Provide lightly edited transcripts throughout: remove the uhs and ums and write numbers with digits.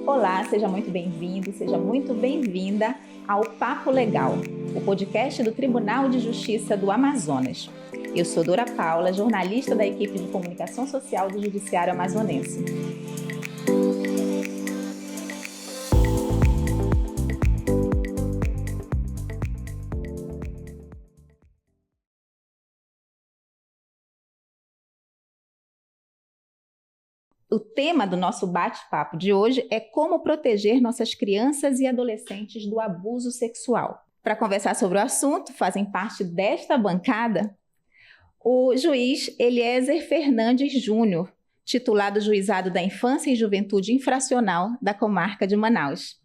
Olá, seja muito bem-vindo, seja muito bem-vinda ao Papo Legal, o podcast do Tribunal de Justiça do Amazonas. Eu sou Dora Paula, jornalista da equipe de comunicação social do Judiciário Amazonense. O tema do nosso bate-papo de hoje é como proteger nossas crianças e adolescentes do abuso sexual. Para conversar sobre o assunto, fazem parte desta bancada o juiz Eliezer Fernandes Júnior, titular do Juizado da Infância e Juventude Infracional da Comarca de Manaus.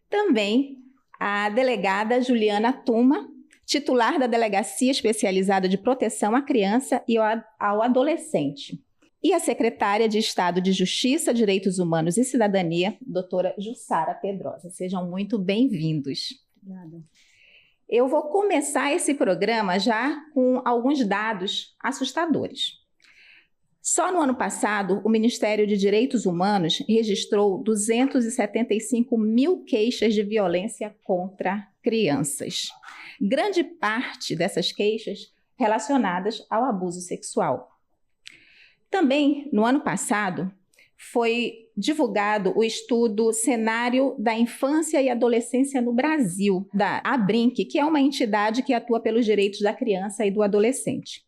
Também a delegada Juliana Tuma, titular da Delegacia Especializada de Proteção à Criança e ao Adolescente. E a secretária de Estado de Justiça, Direitos Humanos e Cidadania, doutora Jussara Pedrosa. Sejam muito bem-vindos. Obrigada. Eu vou começar esse programa já com alguns dados assustadores. Só no ano passado, o Ministério de Direitos Humanos registrou 275 mil queixas de violência contra crianças. Grande parte dessas queixas relacionadas ao abuso sexual. Também, no ano passado, foi divulgado o estudo Cenário da Infância e Adolescência no Brasil, da ABRINC, que é uma entidade que atua pelos direitos da criança e do adolescente.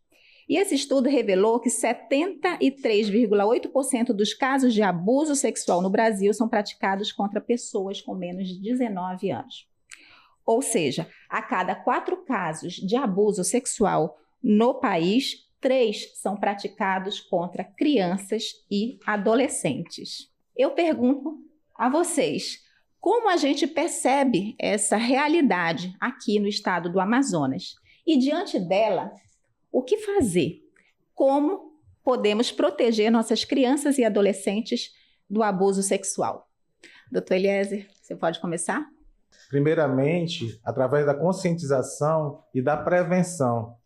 E esse estudo revelou que 73,8% dos casos de abuso sexual no Brasil são praticados contra pessoas com menos de 19 anos. Ou seja, a cada 4 casos de abuso sexual no país, 3 são praticados contra crianças e adolescentes. Eu pergunto a vocês, como a gente percebe essa realidade aqui no estado do Amazonas? E diante dela, o que fazer? Como podemos proteger nossas crianças e adolescentes do abuso sexual? Doutor Eliezer, você pode começar? Primeiramente, através da conscientização e da prevenção.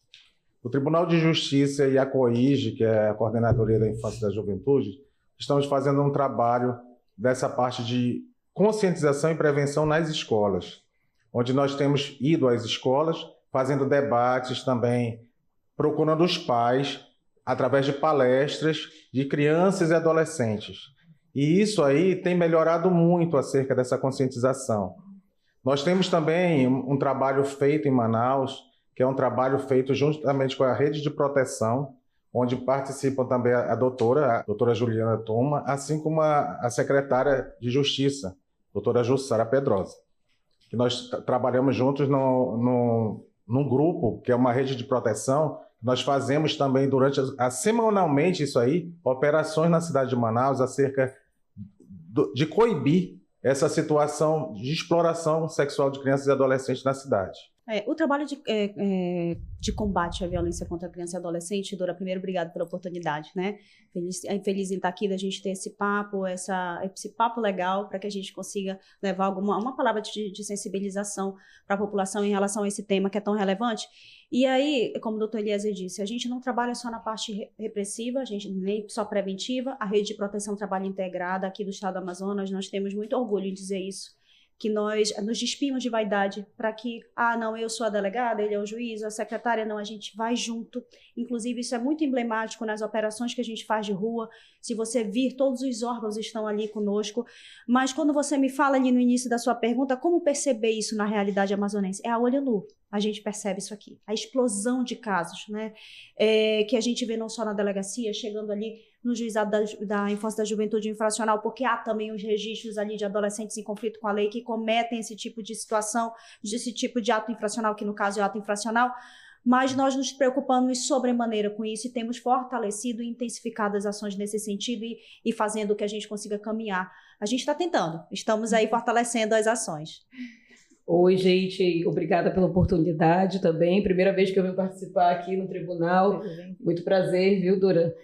O Tribunal de Justiça e a COIGE, que é a Coordenadoria da Infância e da Juventude, estamos fazendo um trabalho dessa parte de conscientização e prevenção nas escolas, onde nós temos ido às escolas, fazendo debates também, procurando os pais, através de palestras de crianças e adolescentes. E isso aí tem melhorado muito acerca dessa conscientização. Nós temos também um trabalho feito em Manaus, que é um trabalho feito juntamente com a Rede de Proteção, onde participam também a doutora Juliana Tuma, assim como a secretária de Justiça, doutora Jussara Pedrosa. Que nós trabalhamos juntos num grupo, que é uma rede de proteção. Nós fazemos também semanalmente isso aí, operações na cidade de Manaus acerca de coibir essa situação de exploração sexual de crianças e adolescentes na cidade. O trabalho de combate à violência contra a criança e adolescente, Dora, primeiro, obrigado pela oportunidade, né? Feliz em estar aqui, da gente ter esse papo legal, para que a gente consiga levar uma palavra de sensibilização para a população em relação a esse tema que é tão relevante. E aí, como o doutor Eliezer disse, a gente não trabalha só na parte repressiva, a gente nem só preventiva, a Rede de Proteção trabalha integrada aqui do estado do Amazonas, nós temos muito orgulho em dizer isso, que nós nos despimos de vaidade para que, não, eu sou a delegada, ele é o juiz, a secretária, não, a gente vai junto. Inclusive, isso é muito emblemático nas operações que a gente faz de rua. Se você vir, todos os órgãos estão ali conosco. Mas quando você me fala ali no início da sua pergunta, como perceber isso na realidade amazonense? É a olho nu. A gente percebe isso aqui. A explosão de casos, né? Que a gente vê não só na delegacia, chegando ali no Juizado da Infância e da Juventude Infracional, porque há também os registros ali de adolescentes em conflito com a lei que cometem esse tipo de situação, esse tipo de ato infracional, que no caso é ato infracional, mas nós nos preocupamos sobremaneira com isso e temos fortalecido e intensificado as ações nesse sentido e fazendo que a gente consiga caminhar. A gente está tentando, estamos aí fortalecendo as ações. Oi, gente, obrigada pela oportunidade também. Primeira vez que eu venho participar aqui no tribunal. Muito prazer, viu, Dora?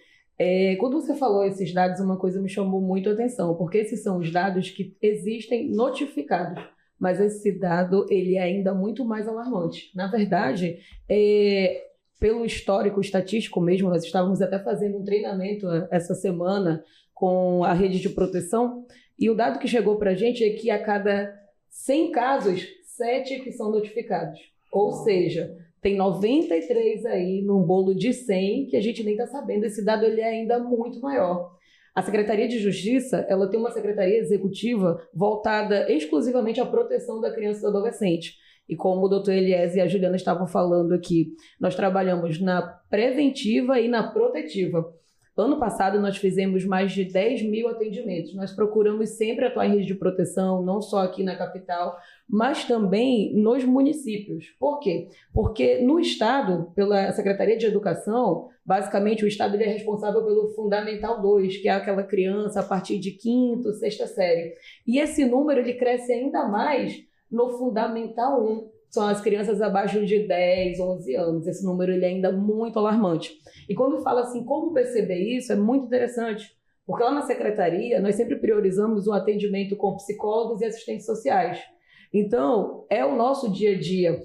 Quando você falou esses dados, uma coisa me chamou muito a atenção, porque esses são os dados que existem notificados, mas esse dado ele é ainda muito mais alarmante. Na verdade, pelo histórico estatístico mesmo, nós estávamos até fazendo um treinamento essa semana com a rede de proteção, E o dado que chegou para a gente é que a cada 100 casos, 7 que são notificados. Ou seja, tem 93 aí num bolo de 100 que a gente nem está sabendo. Esse dado ele é ainda muito maior. A Secretaria de Justiça, ela tem uma secretaria executiva voltada exclusivamente à proteção da criança e do adolescente. E como o doutor Eliese e a Juliana estavam falando aqui, nós trabalhamos na preventiva e na protetiva. Ano passado, nós fizemos mais de 10 mil atendimentos. Nós procuramos sempre atuar em rede de proteção, não só aqui na capital, mas também nos municípios. Por quê? Porque no Estado, pela Secretaria de Educação, basicamente o Estado ele é responsável pelo Fundamental 2, que é aquela criança a partir de 5ª, 6ª série. E esse número ele cresce ainda mais no Fundamental 1. São as crianças abaixo de 10, 11 anos. Esse número ele é ainda muito alarmante. E quando fala assim, como perceber isso, é muito interessante. Porque lá na secretaria, nós sempre priorizamos o atendimento com psicólogos e assistentes sociais. Então, é o nosso dia a dia.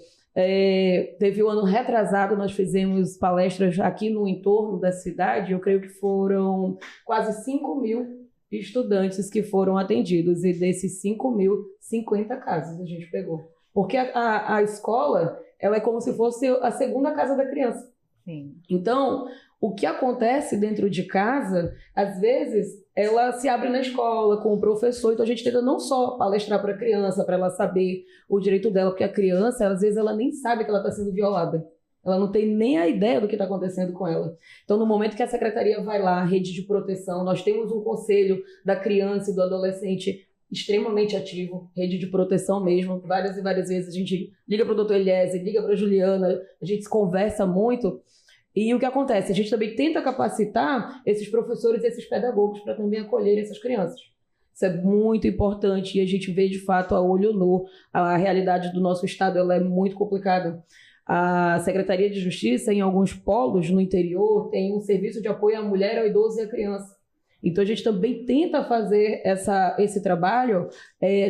Teve o ano retrasado, nós fizemos palestras aqui no entorno da cidade. Eu creio que foram quase 5 mil estudantes que foram atendidos. E desses 5 mil, 50 casos a gente pegou. Porque a escola, ela é como se fosse a segunda casa da criança. Sim. Então, o que acontece dentro de casa, às vezes, ela se abre na escola com o professor. Então, a gente tenta não só palestrar para a criança, para ela saber o direito dela, porque a criança, às vezes, ela nem sabe que ela está sendo violada. Ela não tem nem a ideia do que está acontecendo com ela. Então, no momento que a secretaria vai lá, rede de proteção, nós temos um conselho da criança e do adolescente extremamente ativo, rede de proteção mesmo. Várias e várias vezes a gente liga para o doutor Eliese, liga para a Juliana, a gente se conversa muito. E o que acontece? A gente também tenta capacitar esses professores e esses pedagogos para também acolherem essas crianças. Isso é muito importante e a gente vê de fato a olho nu. A realidade do nosso estado ela é muito complicada. A Secretaria de Justiça, em alguns polos no interior, tem um serviço de apoio à mulher, ao idoso e à criança. Então, a gente também tenta fazer esse trabalho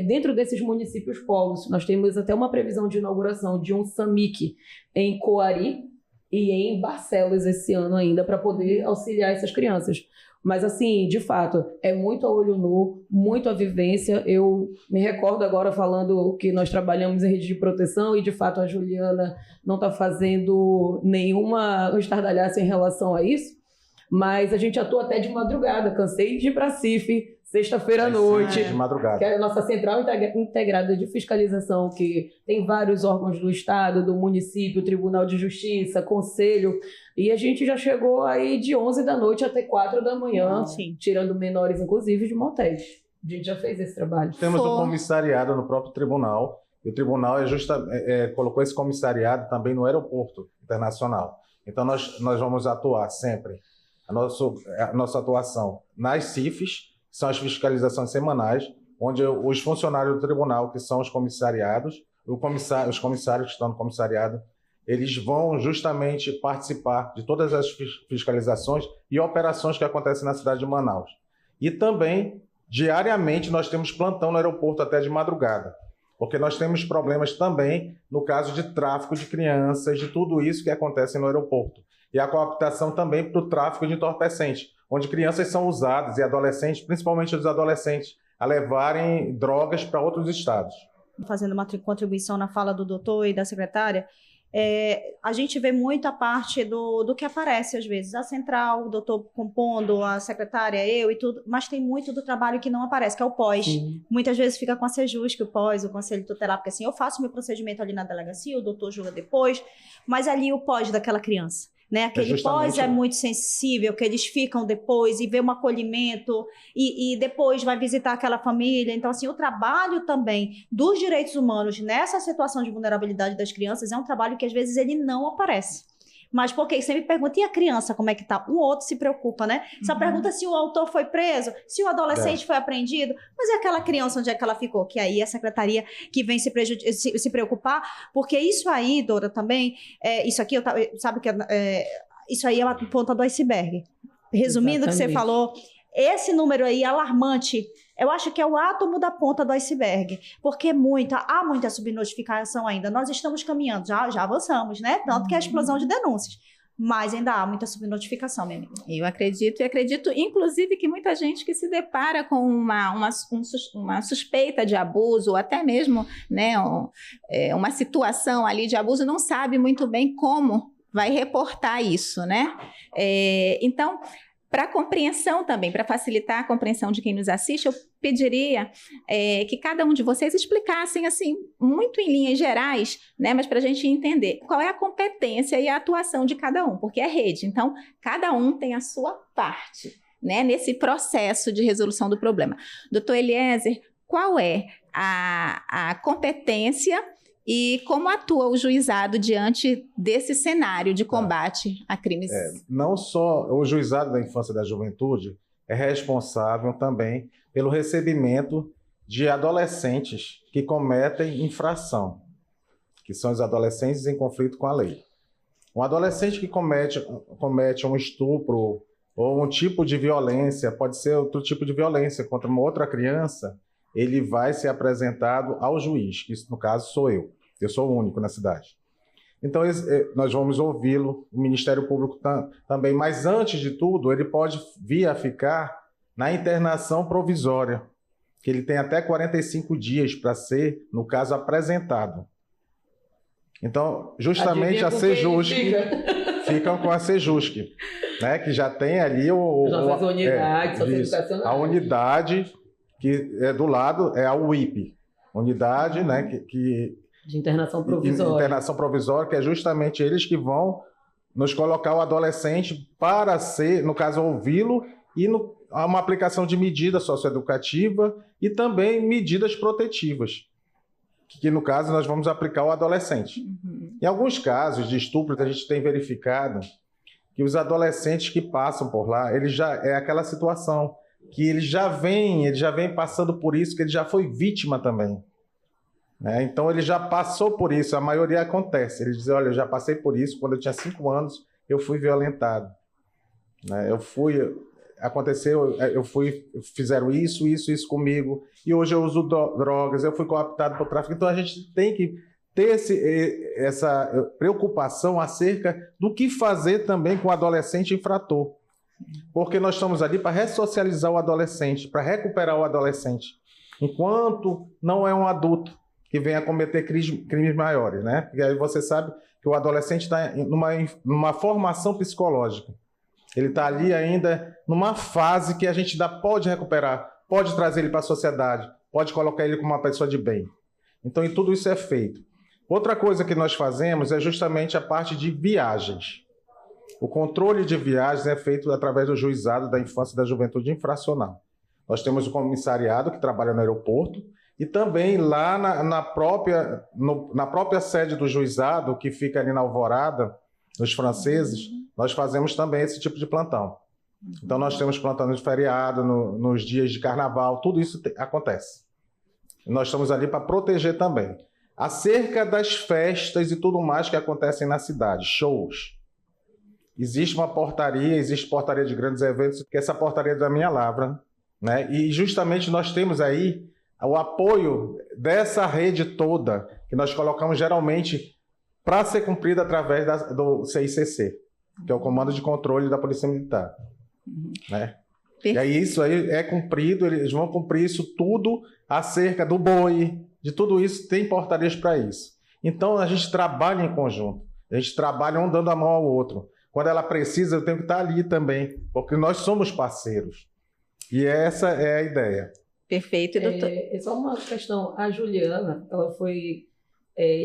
dentro desses municípios polos. Nós temos até uma previsão de inauguração de um SAMIC em Coari e em Barcelos esse ano ainda, para poder auxiliar essas crianças. Mas, assim, de fato, é muito a olho nu, muito a vivência. Eu me recordo agora falando que nós trabalhamos em rede de proteção e, de fato, a Juliana não está fazendo nenhuma estardalhaça em relação a isso. Mas a gente atua até de madrugada. Cansei de ir para a CIF, sexta-feira à noite. De madrugada. Que é a nossa central integrada de fiscalização, que tem vários órgãos do Estado, do município, Tribunal de Justiça, Conselho. E a gente já chegou aí de 11 da noite até 4 da manhã, tirando menores, inclusive, de motéis. A gente já fez esse trabalho. Temos um comissariado no próprio tribunal. E o tribunal colocou esse comissariado também no aeroporto internacional. Então, nós vamos atuar sempre. A nossa atuação nas CIFs, são as fiscalizações semanais, onde os funcionários do tribunal, que são os comissariados, os comissários que estão no comissariado, eles vão justamente participar de todas as fiscalizações e operações que acontecem na cidade de Manaus. E também, diariamente, nós temos plantão no aeroporto até de madrugada, porque nós temos problemas também no caso de tráfico de crianças, de tudo isso que acontece no aeroporto. E a cooptação também para o tráfico de entorpecentes, onde crianças são usadas e adolescentes, principalmente os adolescentes, a levarem drogas para outros estados. Fazendo uma contribuição na fala do doutor e da secretária, a gente vê muito a parte do que aparece às vezes, a central, o doutor compondo, a secretária, eu e tudo, mas tem muito do trabalho que não aparece, que é o pós. Sim. Muitas vezes fica com a Sejusc, o pós, o conselho tutelar, porque assim, eu faço meu procedimento ali na delegacia, o doutor julga depois, mas ali o pós daquela criança. Né? Aquele pós é muito sensível, que eles ficam depois e vê um acolhimento e depois vai visitar aquela família. Então, assim, o trabalho também dos direitos humanos nessa situação de vulnerabilidade das crianças é um trabalho que, às vezes, ele não aparece. Mas porque você me pergunta, e a criança, como é que tá? O outro se preocupa, né? Só pergunta se o autor foi preso, se o adolescente foi apreendido, mas e aquela criança, onde é que ela ficou? Que aí a secretaria que vem se preocupar, porque isso aí, Dora, também, isso aqui, sabe que isso aí é a ponta do iceberg. Resumindo o que você falou, esse número aí alarmante, eu acho que é o átomo da ponta do iceberg, porque há muita subnotificação ainda. Nós estamos caminhando, já avançamos, né? Tanto que é a explosão de denúncias. mas ainda há muita subnotificação, minha amiga. Eu acredito, inclusive, que muita gente que se depara com uma suspeita de abuso, ou até mesmo, né, uma situação ali de abuso, não sabe muito bem como vai reportar isso, né? Então, para compreensão também, para facilitar a compreensão de quem nos assiste, eu pediria que cada um de vocês explicassem, assim, muito em linhas gerais, né, mas para a gente entender qual é a competência e a atuação de cada um, porque é rede, então cada um tem a sua parte, né, nesse processo de resolução do problema. Doutor Eliezer, qual é a competência e como atua o juizado diante desse cenário de combate a crimes? Não só o juizado da infância e da juventude é responsável também pelo recebimento de adolescentes que cometem infração, que são os adolescentes em conflito com a lei. Um adolescente que comete um estupro ou um tipo de violência, pode ser outro tipo de violência contra uma outra criança, ele vai ser apresentado ao juiz, que no caso sou eu. Eu sou o único na cidade. Então, nós vamos ouvi-lo, o Ministério Público também, mas antes de tudo, ele pode vir a ficar na internação provisória, que ele tem até 45 dias para ser, no caso, apresentado. Então, justamente a Sejusc, ficam com a Sejusc, né, que já tem ali nossas unidades socioeducacionais. A unidade que é do lado é a UIP, unidade, né, de internação provisória. Internação provisória, que é justamente eles que vão nos colocar o adolescente para ser, no caso, ouvi-lo e uma aplicação de medida socioeducativa e também medidas protetivas, que no caso nós vamos aplicar ao adolescente. Em alguns casos de estupro que a gente tem verificado que os adolescentes que passam por lá, ele já é aquela situação que ele já vem passando por isso, que ele já foi vítima também. Então ele já passou por isso, a maioria acontece. Ele diz, olha, eu já passei por isso, quando eu tinha 5 anos, eu fui violentado. Fizeram isso comigo, e hoje eu uso drogas, eu fui cooptado por tráfico. Então a gente tem que ter essa preocupação acerca do que fazer também com o adolescente infrator. Porque nós estamos ali para ressocializar o adolescente, para recuperar o adolescente, enquanto não é um adulto que venha cometer crimes maiores, né? Porque aí você sabe que o adolescente está numa formação psicológica. Ele está ali ainda numa fase que a gente ainda pode recuperar, pode trazer ele para a sociedade, pode colocar ele como uma pessoa de bem. Então, e tudo isso é feito. Outra coisa que nós fazemos é justamente a parte de viagens. O controle de viagens é feito através do juizado da infância e da juventude infracional. Nós temos o comissariado que trabalha no aeroporto, e também lá na própria sede do juizado, que fica ali na Alvorada, nos franceses, nós fazemos também esse tipo de plantão. Então nós temos plantão de feriado, nos dias de carnaval, tudo isso acontece. E nós estamos ali para proteger também. Acerca das festas e tudo mais que acontecem na cidade, shows. Existe portaria de grandes eventos, que essa portaria é da minha lavra, né? E justamente nós temos aí o apoio dessa rede toda, que nós colocamos geralmente para ser cumprida através do CICC, que é o Comando de Controle da Polícia Militar. Né? E aí isso aí é cumprido, eles vão cumprir isso tudo acerca do BOI, de tudo isso, tem portarias para isso. Então a gente trabalha em conjunto, a gente trabalha um dando a mão ao outro. Quando ela precisa, eu tenho que estar ali também, porque nós somos parceiros. E essa é a ideia. Perfeito, doutor. Só uma questão, a Juliana, ela foi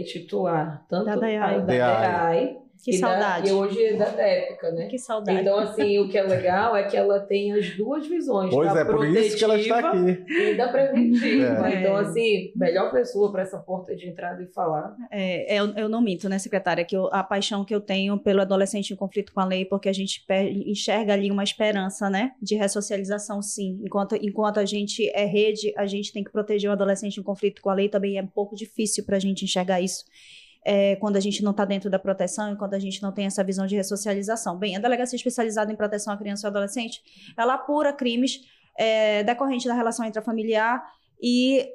titular tanto da DEAI, que saudade. E hoje é da DEPCA, né? Que saudade. Então, assim, o que é legal é que ela tem as duas visões. Pois da por isso que ela está aqui. E da preventiva. Então, assim, melhor pessoa para essa porta de entrada e falar. Eu não minto, né, secretária, que a paixão que eu tenho pelo adolescente em conflito com a lei, porque a gente enxerga ali uma esperança, né, de ressocialização, sim. Enquanto a gente é rede, a gente tem que proteger o adolescente em conflito com a lei, também é um pouco difícil para a gente enxergar isso. Quando a gente não está dentro da proteção e quando a gente não tem essa visão de ressocialização. Bem, a Delegacia Especializada em Proteção à Criança e ao Adolescente, ela apura crimes decorrentes da relação intrafamiliar e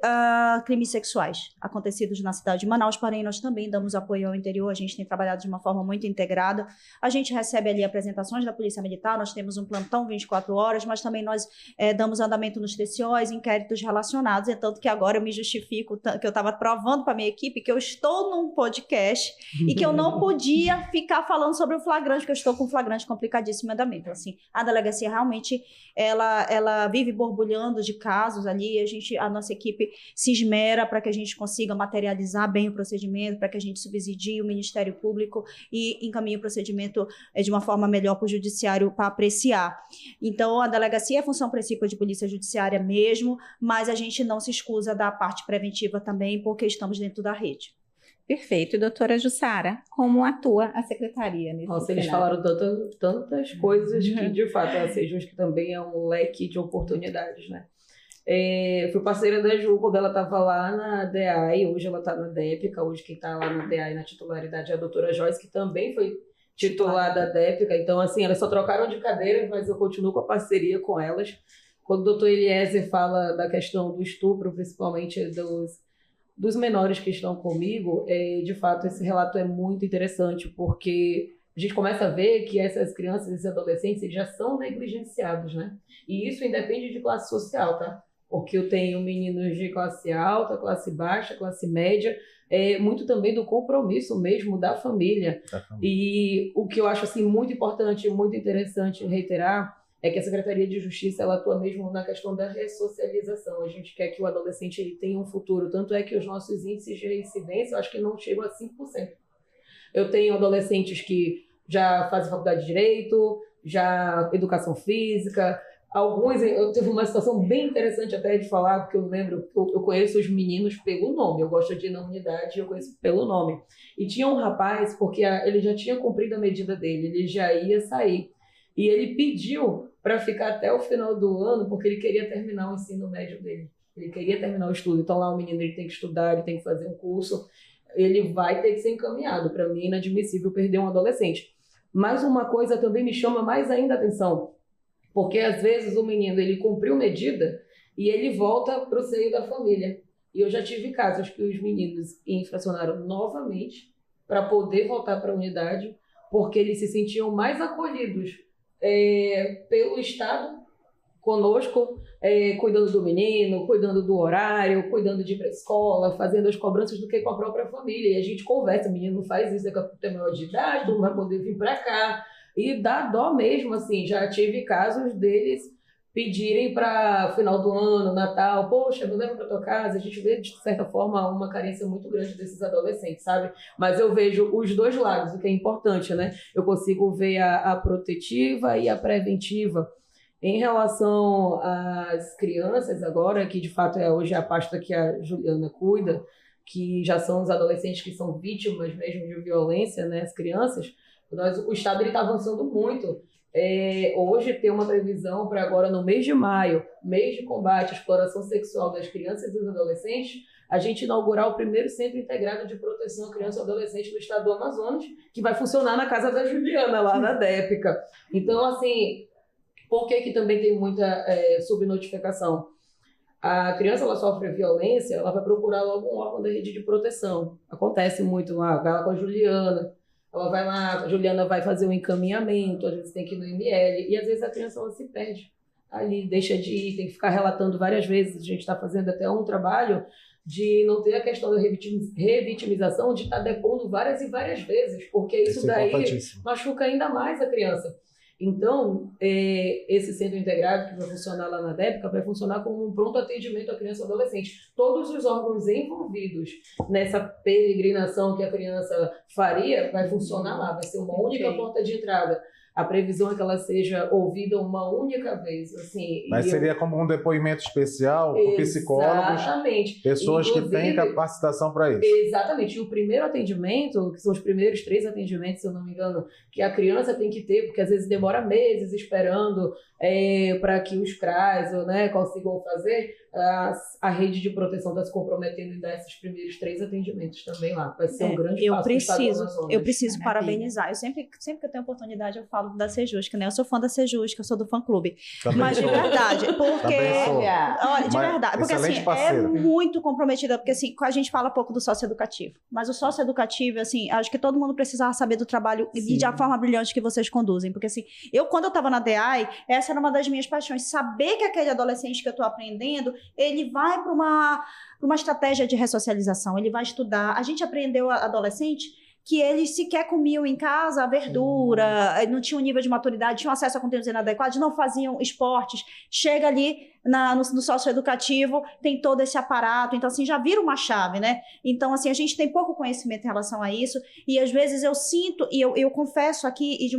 crimes sexuais acontecidos na cidade de Manaus, porém nós também damos apoio ao interior, a gente tem trabalhado de uma forma muito integrada, a gente recebe ali apresentações da Polícia Militar, nós temos um plantão 24 horas, mas também nós damos andamento nos TCOs, inquéritos relacionados, é tanto que agora eu me justifico, que eu estava provando para a minha equipe que eu estou num podcast e que eu não podia ficar falando sobre o flagrante, porque eu estou com um flagrante complicadíssimo em andamento. Então, assim, a delegacia realmente, ela vive borbulhando de casos ali, a nossa equipe se esmera para que a gente consiga materializar bem o procedimento, para que a gente subsidie o Ministério Público e encaminhe o procedimento de uma forma melhor para o Judiciário para apreciar. Então, a delegacia é função principal de polícia judiciária mesmo, mas a gente não se escusa da parte preventiva também, porque estamos dentro da rede. Perfeito. E doutora Jussara, como atua a secretaria nesse Nossa, eles cenário? falaram tantas coisas que, de fato, a Sejus que também é um leque de oportunidades, né? Fui parceira da Ju quando ela estava lá na DEAI, hoje ela está na DEPICA, hoje quem está lá na DEAI na titularidade é a doutora Joyce, que também foi titular da DEPICA, então assim, elas só trocaram de cadeira, mas eu continuo com a parceria com elas. Quando o doutor Eliezer fala da questão do estupro, principalmente dos menores que estão comigo, de fato esse relato é muito interessante, porque a gente começa a ver que essas crianças e esses adolescentes eles já são negligenciados, né? E isso independe de classe social, tá? Porque eu tenho meninos de classe alta, classe baixa, classe média, muito também do compromisso mesmo da família. E o que eu acho assim, muito importante e muito interessante reiterar é que a Secretaria de Justiça ela atua mesmo na questão da ressocialização. A gente quer que o adolescente ele tenha um futuro, tanto é que os nossos índices de reincidência eu acho que não chegam a 5%. Eu tenho adolescentes que já fazem faculdade de Direito, já educação física. Alguns, eu tive uma situação bem interessante até de falar, porque eu lembro, eu conheço os meninos pelo nome, eu gosto de ir na unidade, eu conheço pelo nome. E tinha um rapaz, porque ele já tinha cumprido a medida dele, ele já ia sair. E ele pediu para ficar até o final do ano, porque ele queria terminar o ensino médio dele. Ele queria terminar o estudo. Então lá o menino ele tem que estudar, ele tem que fazer um curso, ele vai ter que ser encaminhado. Para mim é inadmissível perder um adolescente. Mas uma coisa também me chama mais ainda a atenção, porque às vezes o menino ele cumpriu medida e ele volta para o seio da família. E eu já tive casos que os meninos infracionaram novamente para poder voltar para a unidade, porque eles se sentiam mais acolhidos pelo Estado conosco, cuidando do menino, cuidando do horário, cuidando de ir para a escola, fazendo as cobranças do que com a própria família. E a gente conversa, o menino não faz isso, daqui a pouco tem maior de idade, tu não vai poder vir para cá. E dá dó mesmo, assim, já tive casos deles pedirem para final do ano, Natal, poxa, me leva para tua casa. A gente vê, de certa forma, uma carência muito grande desses adolescentes, sabe? Mas eu vejo os dois lados, o que é importante, né? Eu consigo ver a protetiva e a preventiva. Em relação às crianças agora, que de fato é hoje a pasta que a Juliana cuida, que já são os adolescentes que são vítimas mesmo de violência, né, as crianças, o Estado está avançando muito. Hoje tem uma previsão para agora no mês de maio, mês de combate à exploração sexual das crianças e dos adolescentes, a gente inaugurar o primeiro Centro Integrado de Proteção à Criança e Adolescente do Estado do Amazonas, que vai funcionar na casa da Juliana, lá na DEPICA. Então, assim, por que também tem muita subnotificação? A criança ela sofre violência, ela vai procurar logo um órgão da rede de proteção. Acontece muito lá, vai lá com a Juliana, ela vai lá, a Juliana vai fazer um encaminhamento, às vezes tem que ir no ML, e às vezes a criança ela se perde ali, deixa de ir, tem que ficar relatando várias vezes. A gente está fazendo até um trabalho de não ter a questão da revitimização, de estar depondo várias e várias vezes, porque isso daí machuca ainda mais a criança. Então, esse centro integrado que vai funcionar lá na DEPICA vai funcionar como um pronto atendimento à criança e adolescente. Todos os órgãos envolvidos nessa peregrinação que a criança faria vai funcionar lá, vai ser uma única porta de entrada. A previsão é que ela seja ouvida uma única vez. Assim, mas seria como um depoimento especial com psicólogos, pessoas que têm capacitação para isso. Exatamente. E o primeiro atendimento, que são os primeiros 3 atendimentos, se eu não me engano, que a criança tem que ter, porque às vezes demora meses esperando para que os CRAs consigam fazer, a rede de proteção está se comprometendo em dar esses primeiros 3 atendimentos também lá. Vai ser um grande passo. Eu preciso parabenizar. Eu sempre que eu tenho oportunidade, eu falo falo da Sejusca, né? Eu sou fã da Sejusca, eu sou do fã-clube. Também Mas de sou. verdade, porque... Também sou. Olha, de Mas verdade, porque assim, excelente é parceira. muito comprometida, porque assim, a gente fala pouco do socioeducativo, mas o socioeducativo, assim, acho que todo mundo precisava saber do trabalho e da forma brilhante que vocês conduzem, porque assim, quando eu tava na DEAI, essa era uma das minhas paixões, saber que aquele adolescente que eu tô aprendendo, ele vai para uma estratégia de ressocialização, ele vai estudar. A gente aprendeu adolescente que eles sequer comiam em casa a verdura, não tinham nível de maturidade, tinham acesso a conteúdos inadequados, não faziam esportes. Chega ali no socioeducativo, tem todo esse aparato, então assim, já vira uma chave, né? Então assim, a gente tem pouco conhecimento em relação a isso, e às vezes eu sinto, e eu confesso aqui,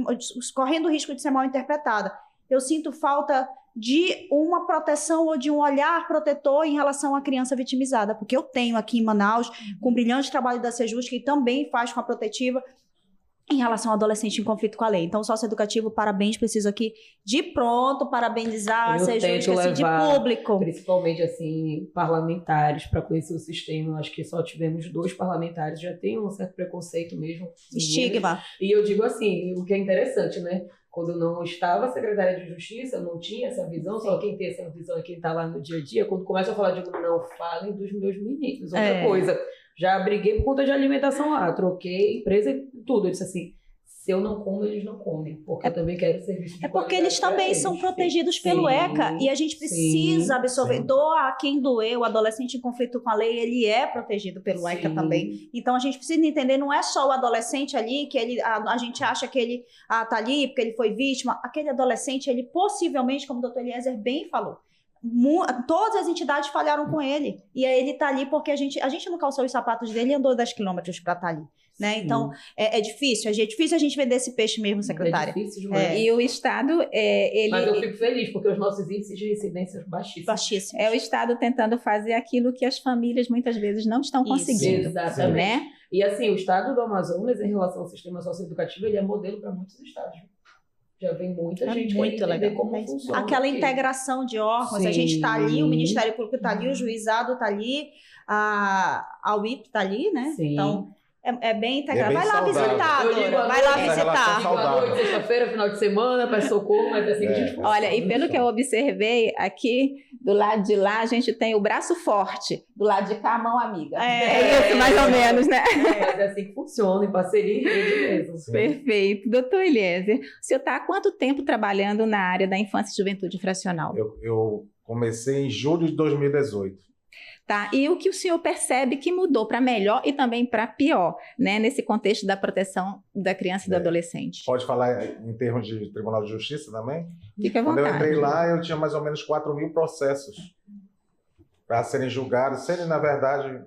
correndo o risco de ser mal interpretada, eu sinto falta de uma proteção ou de um olhar protetor em relação à criança vitimizada, porque eu tenho aqui em Manaus, com o brilhante trabalho da Sejusca, que também faz com a protetiva em relação ao adolescente em conflito com a lei. Então, o socioeducativo, parabéns, preciso aqui de pronto parabenizar a Sejusca, assim, de público. Principalmente, assim, parlamentares para conhecer o sistema. Eu acho que só tivemos 2 parlamentares, já tem um certo preconceito mesmo. Estigma. E eu digo assim, o que é interessante, né? Quando eu não estava secretária de Justiça, eu não tinha essa visão, só quem tem essa visão é quem está lá no dia a dia. Quando começa a falar, eu digo, não falem dos meus meninos. Outra coisa, já briguei por conta de alimentação lá, troquei empresa e tudo. Eu disse assim, se eu não como, eles não comem, porque eu também quero serviço de porque eles também são protegidos pelo ECA, e a gente precisa absorver. Doa a quem doer, o adolescente em conflito com a lei, ele é protegido pelo ECA também. Então a gente precisa entender, não é só o adolescente ali, que a gente acha que ele tá ali porque ele foi vítima. Aquele adolescente, ele possivelmente, como o doutor Eliezer bem falou, todas as entidades falharam com ele, e aí ele tá ali porque a gente não calçou os sapatos dele e andou 10 quilômetros para estar ali. Né? Então, é difícil a gente vender esse peixe mesmo, secretária. É difícil demais. E o Estado, Mas eu fico feliz, porque os nossos índices de residência são baixíssimos. É o Estado tentando fazer aquilo que as famílias muitas vezes não estão conseguindo. Exatamente. Né? E assim, o Estado do Amazonas, em relação ao sistema socioeducativo, ele é modelo para muitos estados. Já vem muita gente muito entender como funciona. Aquela integração de órgãos, a gente está ali, o Ministério Público está ali, o Juizado está ali, a UIP está ali, né? Sim. Então, é bem integrado. Vai lá visitar, Dora. Vai lá visitar. Boa noite, sexta-feira, final de semana, para socorro, mas assim a gente... Olha, e pelo que eu observei, aqui do lado de lá a gente tem o braço forte, do lado de cá a mão amiga. É isso, mais ou menos, né? Mas é assim que funciona, em parceria e rede mesmo. Sim. Perfeito. Doutor Eliezer, o senhor está há quanto tempo trabalhando na área da infância e juventude infracional? Eu comecei em julho de 2018. Tá? E o que o senhor percebe que mudou para melhor e também para pior, né, nesse contexto da proteção da criança e do adolescente? Pode falar em termos de Tribunal de Justiça também? Fique à Quando vontade. eu entrei lá, eu tinha mais ou menos 4.000 processos para serem julgados, na verdade,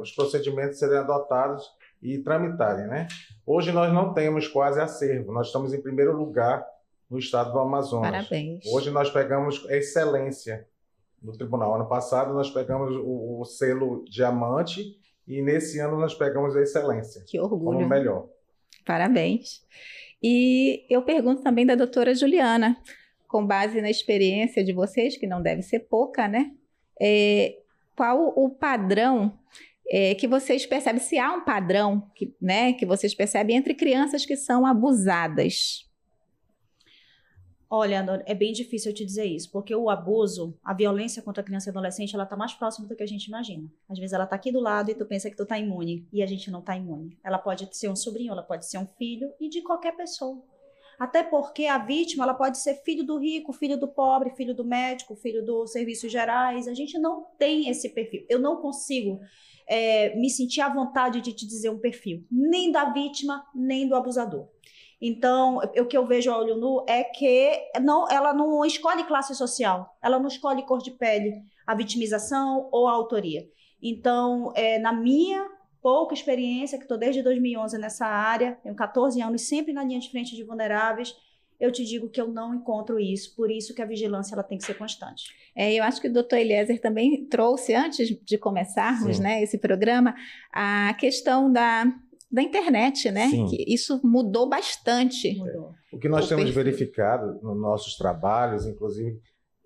os procedimentos serem adotados e tramitarem, né? Hoje nós não temos quase acervo, nós estamos em primeiro lugar no estado do Amazonas. Parabéns. Hoje nós pegamos excelência no tribunal. Ano passado nós pegamos o selo diamante e nesse ano nós pegamos a excelência. Que orgulho. Como melhor. Parabéns. E eu pergunto também da doutora Juliana, com base na experiência de vocês, que não deve ser pouca, né? Qual o padrão que vocês percebem, se há um padrão que vocês percebem entre crianças que são abusadas? Olha, é bem difícil eu te dizer isso, porque o abuso, a violência contra a criança e adolescente, ela tá mais próxima do que a gente imagina. Às vezes ela tá aqui do lado e tu pensa que tu tá imune, e a gente não tá imune. Ela pode ser um sobrinho, ela pode ser um filho, e de qualquer pessoa. Até porque a vítima, ela pode ser filho do rico, filho do pobre, filho do médico, filho dos serviços gerais. A gente não tem esse perfil. Eu não consigo me sentir à vontade de te dizer um perfil, nem da vítima, nem do abusador. Então, o que eu vejo a olho nu é que ela não escolhe classe social, ela não escolhe cor de pele, a vitimização ou a autoria. Então, na minha pouca experiência, que estou desde 2011 nessa área, tenho 14 anos sempre na linha de frente de vulneráveis, eu te digo que eu não encontro isso, por isso que a vigilância ela tem que ser constante. Eu acho que o doutor Eliezer também trouxe, antes de começarmos, né, esse programa, a questão da internet, né? Sim. Que isso mudou bastante. Mudou. O que nós temos verificado nos nossos trabalhos, inclusive,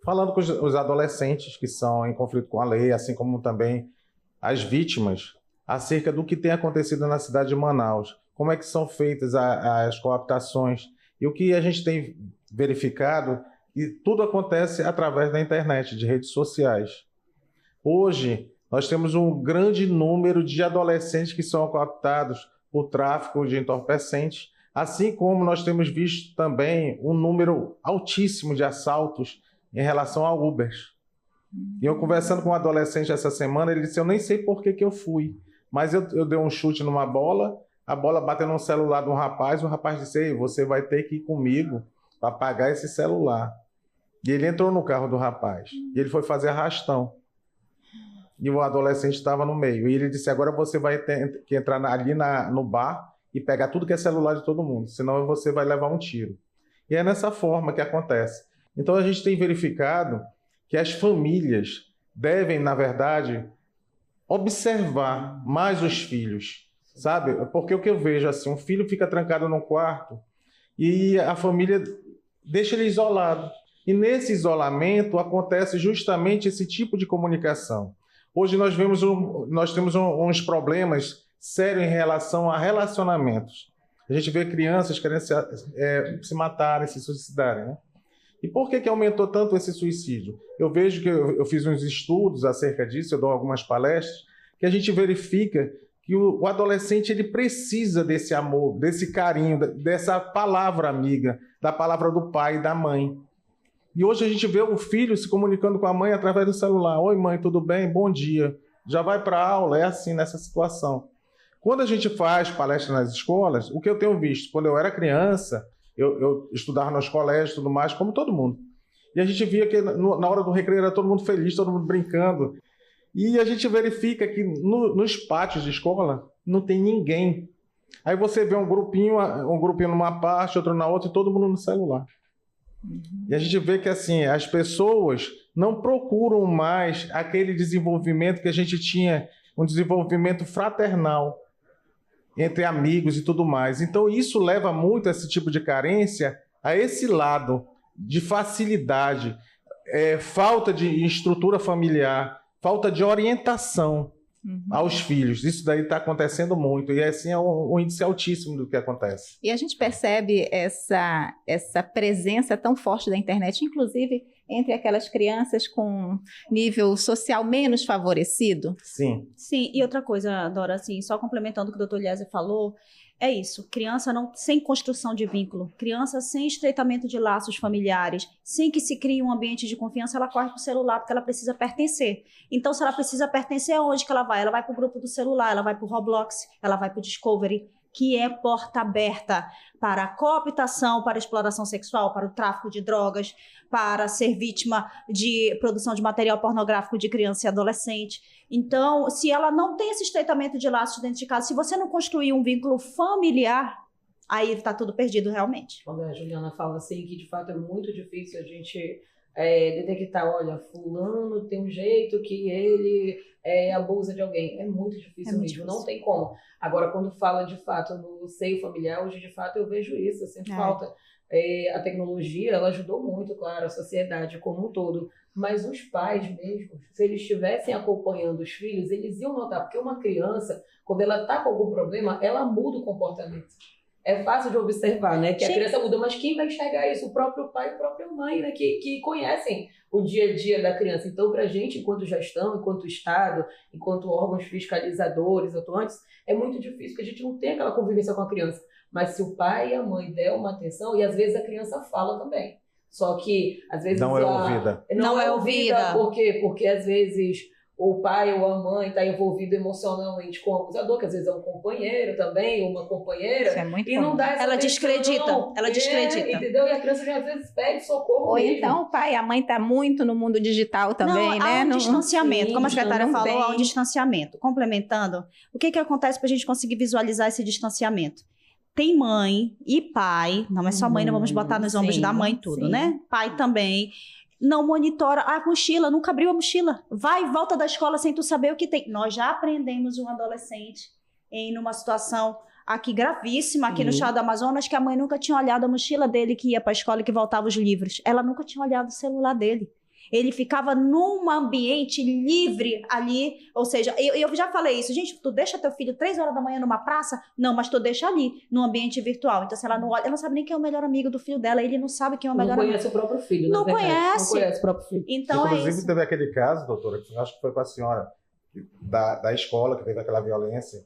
falando com os adolescentes que são em conflito com a lei, assim como também as vítimas, acerca do que tem acontecido na cidade de Manaus, como é que são feitas as cooptações. E o que a gente tem verificado, e tudo acontece através da internet, de redes sociais. Hoje, nós temos um grande número de adolescentes que são cooptados por tráfico de entorpecentes, assim como nós temos visto também um número altíssimo de assaltos em relação a Ubers. E eu conversando com um adolescente essa semana, ele disse, eu nem sei por que eu fui, mas eu dei um chute numa bola, a bola bateu no celular de um rapaz, o rapaz disse, ei, você vai ter que ir comigo para pagar esse celular. E ele entrou no carro do rapaz, e ele foi fazer arrastão. E o adolescente estava no meio. E ele disse, agora você vai ter que entrar ali no bar e pegar tudo que é celular de todo mundo, senão você vai levar um tiro. E é nessa forma que acontece. Então a gente tem verificado que as famílias devem, na verdade, observar mais os filhos, sabe? Porque o que eu vejo, assim, um filho fica trancado no quarto e a família deixa ele isolado. E nesse isolamento acontece justamente esse tipo de comunicação. Hoje nós temos uns problemas sérios em relação a relacionamentos. A gente vê crianças querendo se matarem, se suicidarem, né? E por que aumentou tanto esse suicídio? Eu vejo que eu fiz uns estudos acerca disso, eu dou algumas palestras, que a gente verifica que o adolescente ele precisa desse amor, desse carinho, dessa palavra amiga, da palavra do pai e da mãe. E hoje a gente vê o filho se comunicando com a mãe através do celular. Oi, mãe, tudo bem? Bom dia. Já vai para a aula? É assim, nessa situação. Quando a gente faz palestra nas escolas, o que eu tenho visto, quando eu era criança, eu estudava nos colégios e tudo mais, como todo mundo. E a gente via que na hora do recreio era todo mundo feliz, todo mundo brincando. E a gente verifica que nos pátios de escola não tem ninguém. Aí você vê um grupinho numa parte, outro na outra, e todo mundo no celular. E a gente vê que assim, as pessoas não procuram mais aquele desenvolvimento que a gente tinha, um desenvolvimento fraternal entre amigos e tudo mais. Então isso leva muito a esse tipo de carência, a esse lado de facilidade, falta de estrutura familiar, falta de orientação aos filhos. Isso daí está acontecendo muito, e assim é um índice altíssimo do que acontece. E a gente percebe essa presença tão forte da internet, inclusive entre aquelas crianças com nível social menos favorecido? Sim. Sim, e outra coisa, Dora, assim, só complementando o que o Dr. Eliezer falou, é isso, criança sem construção de vínculo, criança sem estreitamento de laços familiares, sem que se crie um ambiente de confiança, ela corre para o celular porque ela precisa pertencer. Então, se ela precisa pertencer, aonde que ela vai? Ela vai para o grupo do celular, ela vai para o Roblox, ela vai para o Discovery, que é porta aberta para a cooptação, para a exploração sexual, para o tráfico de drogas, para ser vítima de produção de material pornográfico de criança e adolescente. Então, se ela não tem esse estreitamento de laços dentro de casa, se você não construir um vínculo familiar, aí está tudo perdido realmente. Quando a Juliana fala assim, que de fato é muito difícil a gente detectar, olha, fulano tem um jeito que ele abusa de alguém. É muito difícil mesmo, não tem como. Agora, quando fala de fato no seio familiar, hoje de fato eu vejo isso, assim, falta. A tecnologia, ela ajudou muito, claro, a sociedade como um todo, mas os pais mesmo, se eles estivessem acompanhando os filhos, eles iam notar, porque uma criança, quando ela está com algum problema, ela muda o comportamento. É fácil de observar, né, que a criança muda, mas quem vai enxergar isso? O próprio pai e a própria mãe, né, que conhecem o dia a dia da criança. Então, para a gente, enquanto gestão, enquanto Estado, enquanto órgãos fiscalizadores, atuantes, é muito difícil, porque a gente não tem aquela convivência com a criança. Mas se o pai e a mãe der uma atenção, e às vezes a criança fala também. Só que, às vezes... Não é ouvida. Não é ouvida. Por quê? Porque, às vezes, o pai ou a mãe está envolvido emocionalmente com o abusador, que às vezes é um companheiro também, ou uma companheira. Isso é muito e não dá essa ela atenção, descredita. Ela descredita. Entendeu? E a criança já, às vezes, pede socorro Ou mesmo. então o pai e a mãe tá muito no mundo digital também, não, né? Há um distanciamento, como a secretária não falou, tem. há um distanciamento. Complementando, o que acontece para a gente conseguir visualizar esse distanciamento? Tem mãe e pai, não é só mãe, não vamos botar nos ombros da mãe tudo, né? Pai também. Não monitora a mochila, nunca abriu a mochila. Vai e volta da escola sem tu saber o que tem. Nós já aprendemos um adolescente em uma situação aqui gravíssima, aqui no estado do Amazonas, que a mãe nunca tinha olhado a mochila dele que ia para a escola e que voltava os livros. Ela nunca tinha olhado o celular dele. Ele ficava num ambiente livre ali, ou seja, eu já falei isso, gente, tu deixa teu filho 3 horas da manhã numa praça? Não, mas tu deixa ali, no ambiente virtual. Então, se ela não olha, ela não sabe nem quem é o melhor amigo do filho dela, ele não sabe quem é o melhor amigo. Não conhece o próprio filho, Não na verdade. conhece. Não conhece o próprio filho. Então, Inclusive, teve aquele caso, doutora, que acho que foi com a senhora, da escola, que teve aquela violência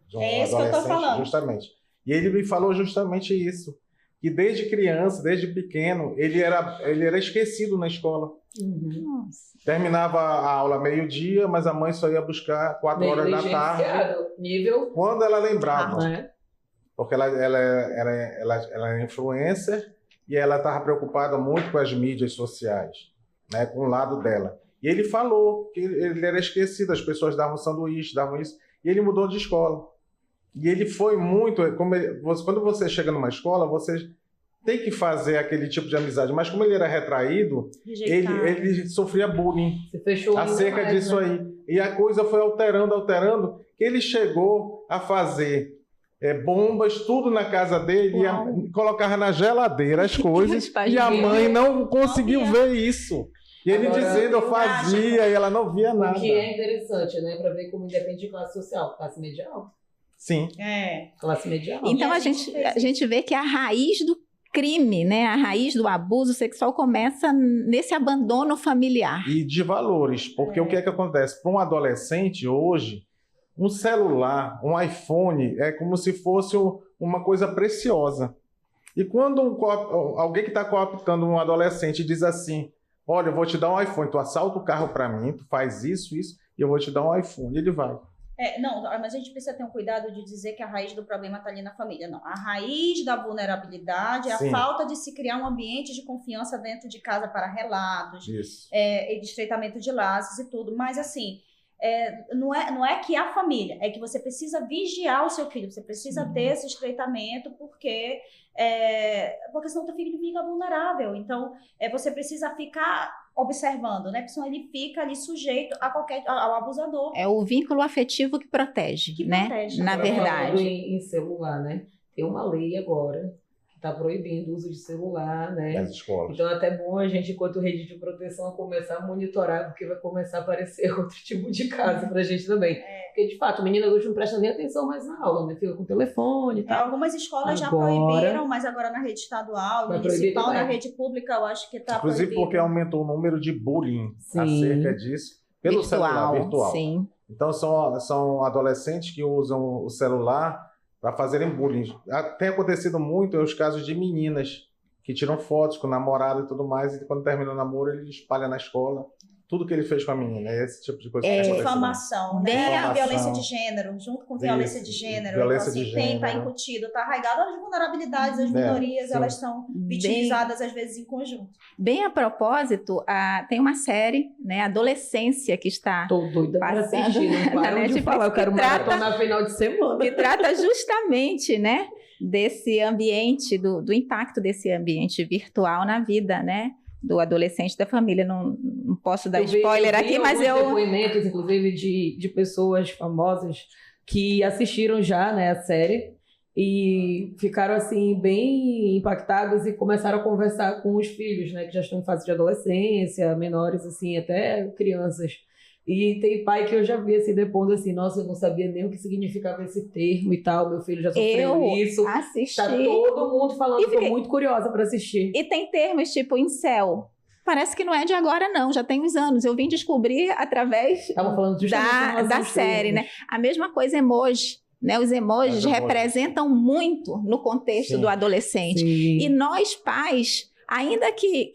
de um É isso que eu tô adolescente, falando. justamente. E ele me falou justamente isso, que desde criança, desde pequeno, ele era esquecido na escola. Nossa. Terminava a aula meio-dia, mas a mãe só ia buscar 4 horas da tarde. Nível. Quando ela lembrava, Né? porque ela é influencer e ela estava preocupada muito com as mídias sociais, né, com o lado dela. E ele falou que ele era esquecido, as pessoas davam sanduíche, davam isso, e ele mudou de escola. E ele foi muito... quando você chega numa escola, você tem que fazer aquele tipo de amizade, mas como ele era retraído, ele sofria bullying. Você fechou acerca mais, disso, né? aí. E a coisa foi alterando, que ele chegou a fazer bombas, tudo na casa dele, e colocava na geladeira as coisas, e a mãe não conseguiu ver isso. E ele Agora, dizendo, eu fazia, e ela não via nada. O que é interessante, né? Para ver como independe de classe social. Classe média alta. Sim. Classe média alta. Então a gente vê que a raiz do crime, né, a raiz do abuso sexual começa nesse abandono familiar. E de valores, porque o que é que acontece? Para um adolescente hoje, um celular, um iPhone, é como se fosse uma coisa preciosa. E quando alguém que está cooptando um adolescente diz assim, olha, eu vou te dar um iPhone, tu assalta o carro para mim, tu faz isso, e eu vou te dar um iPhone, e ele vai. Não, mas a gente precisa ter um cuidado de dizer que a raiz do problema está ali na família. Não, a raiz da vulnerabilidade é a falta de se criar um ambiente de confiança dentro de casa para relatos, e de estreitamento de laços e tudo. Mas, assim, não é que a família, é que você precisa vigiar o seu filho, você precisa ter esse estreitamento, porque senão o teu filho fica vulnerável. Então, você precisa ficar observando, né? Porque senão ele fica ali sujeito ao abusador. É o vínculo afetivo que protege, né? Protege. Na verdade. Em celular, né? Tem uma lei agora que está proibindo o uso de celular, né? Nas escolas. Então é até bom a gente, enquanto rede de proteção, começar a monitorar, porque vai começar a aparecer outro tipo de caso pra gente também. Porque, de fato, meninas hoje não prestam nem atenção mais na aula, né? Fica com o telefone e tal. Algumas escolas já proibiram, mas agora na rede estadual, municipal, na rede pública, eu acho que está proibido. Inclusive porque aumentou o número de bullying acerca disso pelo celular virtual. Sim. Então são adolescentes que usam o celular para fazerem bullying. Tem acontecido muito os casos de meninas que tiram fotos com o namorado e tudo mais, e quando termina o namoro ele espalha na escola tudo que ele fez com a menina. É esse tipo de coisa que está acontecendo. Difamação, né? A violência de gênero, junto com violência de gênero. Violência então, assim, de gênero. Está incutido, está arraigado. As vulnerabilidades, as minorias, elas são vitimizadas às vezes em conjunto. Bem a propósito, tem uma série, né, Adolescência, que está Tô doida pra passando assistir, não na paro de Netflix, falar, eu quero que trata- maratonar final de semana. que trata justamente, né, desse ambiente, do impacto desse ambiente virtual na vida, né, do adolescente, da família. Não posso dar spoiler aqui, mas depoimentos, inclusive, de pessoas famosas que assistiram já, né, a série e ficaram, assim, bem impactadas e começaram a conversar com os filhos, né, que já estão em fase de adolescência, menores, assim, até crianças. E tem pai que eu já vi, assim, depondo assim, nossa, eu não sabia nem o que significava esse termo e tal, meu filho já sofreu isso. Assisti. Tá todo mundo falando, E tô muito curiosa para assistir. E tem termos tipo incel. Parece que não é de agora, não. Já tem uns anos. Eu vim descobrir através Estavam falando justamente da série, né? A mesma coisa emoji. Né? Os emojis representam muito no contexto do adolescente. Sim. E nós, pais, ainda que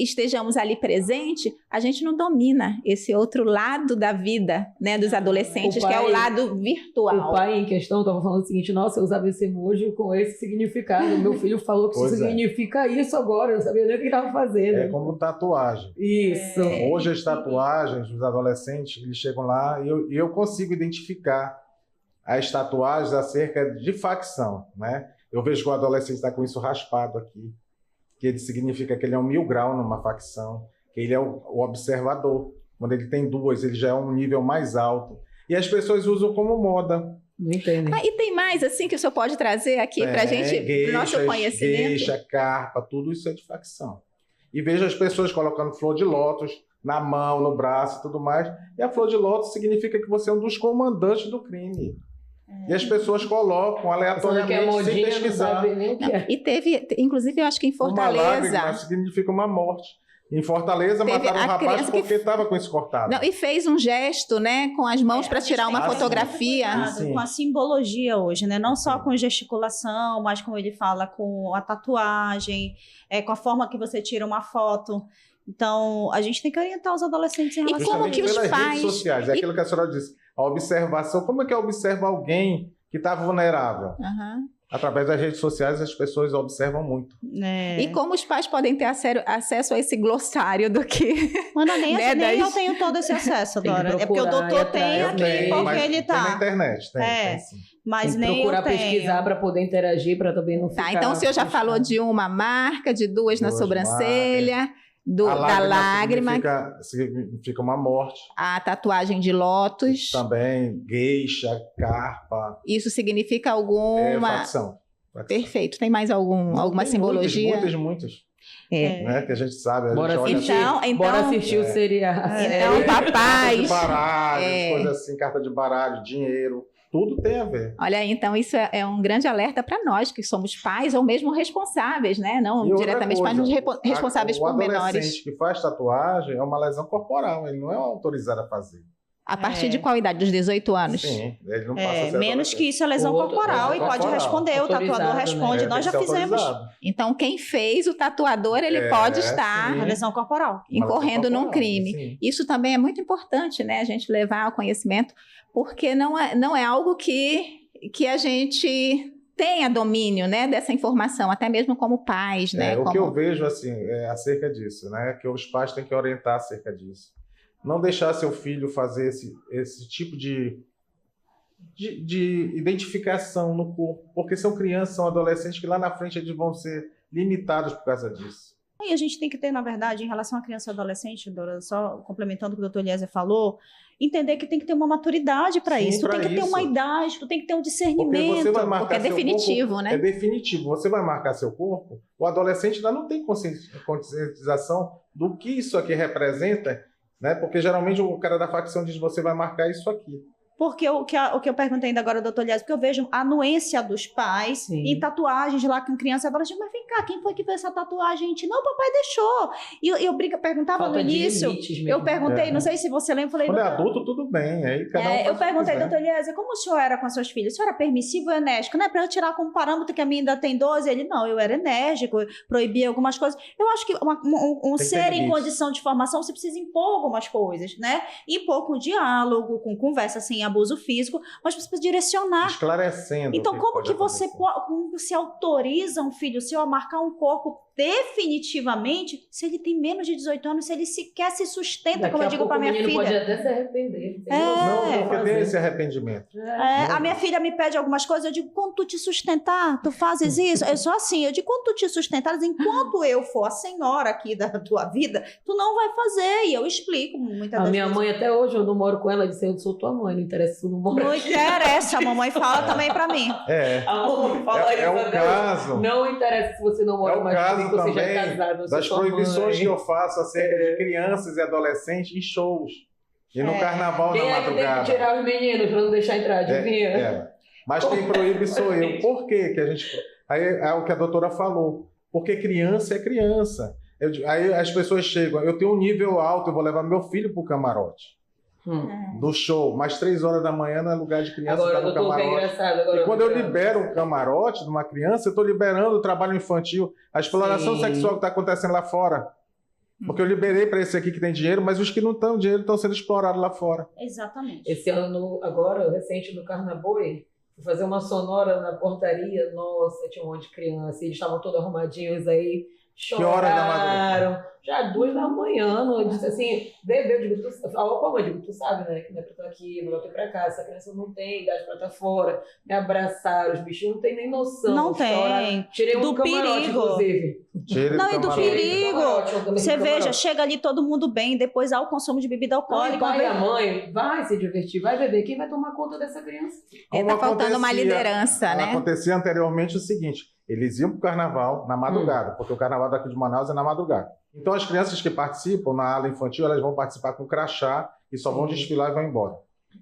estejamos ali presente, a gente não domina esse outro lado da vida, né, dos adolescentes, que é o lado virtual. O pai em questão estava falando o seguinte, nossa, eu usava esse emoji com esse significado. Meu filho falou que isso significa isso agora, eu não sabia nem o que estava fazendo. É como tatuagem. Isso. Hoje as tatuagens dos adolescentes, eles chegam lá e eu consigo identificar as tatuagens acerca de facção, né? Eu vejo que o adolescente está com isso raspado aqui, que ele significa que ele é um 1000 grau numa facção, que ele é o observador. Quando ele tem duas, ele já é um nível mais alto. E as pessoas usam como moda. Não entendem. E tem mais, assim, que o senhor pode trazer aqui para a gente, pro nosso conhecimento? Gueixa, carpa, tudo isso é de facção. e vejo as pessoas colocando flor de lótus na mão, no braço e tudo mais. E a flor de lótus significa que você é um dos comandantes do crime. E as pessoas colocam aleatoriamente, sem pesquisar. E teve, inclusive, eu acho que em Fortaleza... Uma lágrima significa uma morte. Em Fortaleza mataram um rapaz porque estava com isso cortado. Não, e fez um gesto, né, com as mãos para tirar uma fotografia. Com a simbologia hoje, né? Não só com gesticulação, mas como ele fala, com a tatuagem, com a forma que você tira uma foto. Então, a gente tem que orientar os adolescentes em relação a como que os pelas pais... redes sociais, é aquilo que a senhora disse, a observação. Como é que observa alguém que está vulnerável? Através das redes sociais, as pessoas observam muito. E como os pais podem ter acesso a esse glossário do que... Mano, nem eu tenho todo esse acesso, Dora. É porque o doutor tem aqui, porque ele tá. Tem na internet, tem sim. Mas tem nem procurar eu tenho. pesquisar para poder interagir, para também não ficar... Então o senhor já falou de uma marca, de duas na sobrancelha... da lágrima significa uma morte. A tatuagem de lótus. Também, geisha, carpa. Isso significa alguma... Facção. Perfeito. Tem mais alguma simbologia? Muitas. Né, que a gente sabe. Bora assistir o seriado. Então, papais... de baralho, coisas assim, carta de baralho, dinheiro... Tudo tem a ver. Olha, então isso é um grande alerta para nós, que somos pais ou mesmo responsáveis, né? Não diretamente pais, mas responsáveis por menores. O adolescente que faz tatuagem é uma lesão corporal, ele não é autorizado a fazer. A partir de qual idade? Dos 18 anos? Sim, ele não passa a ser menos que isso é lesão corporal e pode responder, o tatuador responde, né? Nós já fizemos. Então, quem fez o tatuador, ele pode estar a lesão corporal incorrendo num crime. Sim. Isso também é muito importante, né? A gente levar ao conhecimento, porque não é algo que a gente tenha domínio, né, dessa informação, até mesmo como pais, né? O que eu vejo, assim, acerca disso, né? Que os pais têm que orientar acerca disso. Não deixar seu filho fazer esse tipo de identificação no corpo, porque são crianças, são adolescentes que lá na frente eles vão ser limitados por causa disso. E a gente tem que ter, na verdade, em relação à criança e adolescente, Dora, só complementando o que o Dr. Eliezer falou, entender que tem que ter uma maturidade para isso. Tu tem que ter uma idade, tu tem que ter um discernimento. Porque é definitivo, corpo, né? É definitivo. Você vai marcar seu corpo, o adolescente ainda não tem conscientização do que isso aqui representa, né? Porque geralmente o cara da facção diz: você vai marcar isso aqui. Porque o que eu perguntei ainda agora, doutor Eliezer, porque eu vejo a anuência dos pais em tatuagens lá com criança. Agora, mas vem cá, quem foi que fez essa tatuagem? Gente, não, papai deixou. E eu perguntava falta no início, eu perguntei, não sei se você lembra, falei... Quando é adulto, tudo bem. Aí cada um eu perguntei, doutor Eliezer, como o senhor era com as suas filhas? O senhor era permissivo ou enérgico? Né? Para eu tirar como parâmetro que a minha ainda tem 12, ele, não, eu era enérgico, eu proibia algumas coisas. Eu acho que um ser em condição de formação, você precisa impor algumas coisas, né? Impor com diálogo, com conversa sem abuso físico, mas você precisa direcionar. Esclarecendo. Então, como que você se autoriza um filho seu a marcar um corpo definitivamente se ele tem menos de 18 anos, se ele sequer se sustenta, como eu digo para minha filha? Pode até se arrepender. Não, porque tem esse arrependimento. A minha filha me pede algumas coisas, eu digo, quando tu te sustentar, tu fazes isso? Eu sou assim, eu digo, quando tu te sustentares, enquanto eu for a senhora aqui da tua vida, tu não vai fazer, e eu explico muitas vezes. A minha mãe, até hoje, eu não moro com ela, ela disse, eu sou tua mãe, não interessa se tu não mora. Não interessa, a mamãe fala também pra mim. A mamãe fala isso, um caso. Não interessa se você não mora mais comigo, você já é casado. Das proibições que eu faço acerca de crianças e adolescentes em shows. E no carnaval quem na madrugada. Quem tem que tirar os meninos pra não deixar entrar, adivinha? Mas quem proíbe sou eu. Por quê que a gente... Aí é o que a doutora falou. Porque criança é criança. Aí as pessoas chegam, eu tenho um nível alto, eu vou levar meu filho pro camarote. Do show, mas 3 horas da manhã não é lugar de criança. Agora, tá no camarote. Agora e quando eu libero um camarote de uma criança, eu estou liberando o trabalho infantil, a exploração sexual que está acontecendo lá fora. Porque eu liberei para esse aqui que tem dinheiro, mas os que não têm dinheiro estão sendo explorados lá fora. Exatamente. Esse ano, agora, recente do Carnaboi, fui fazer uma sonora na portaria, nossa, tinha um monte de criança, eles estavam todos arrumadinhos aí, choraram. Que hora da madrugada? Já 2 da manhã, eu disse assim, bebê, eu digo, como eu digo, tu sabe, né, que não é pra estar aqui, não é pra ir pra cá, essa criança não tem idade pra estar fora, me abraçaram, os bichinhos não tem nem noção. Não tem. Tirei do perigo. Inclusive. Não, e do perigo. Você veja, chega ali todo mundo bem, depois há o consumo de bebida alcoólica. O pai e a mãe vai se divertir, vai beber, quem vai tomar conta dessa criança? Tá faltando uma liderança, né? Acontecia anteriormente o seguinte, eles iam pro carnaval na madrugada, porque o carnaval daqui de Manaus é na madrugada. Então, as crianças que participam na ala infantil, elas vão participar com crachá e só vão desfilar e vão embora.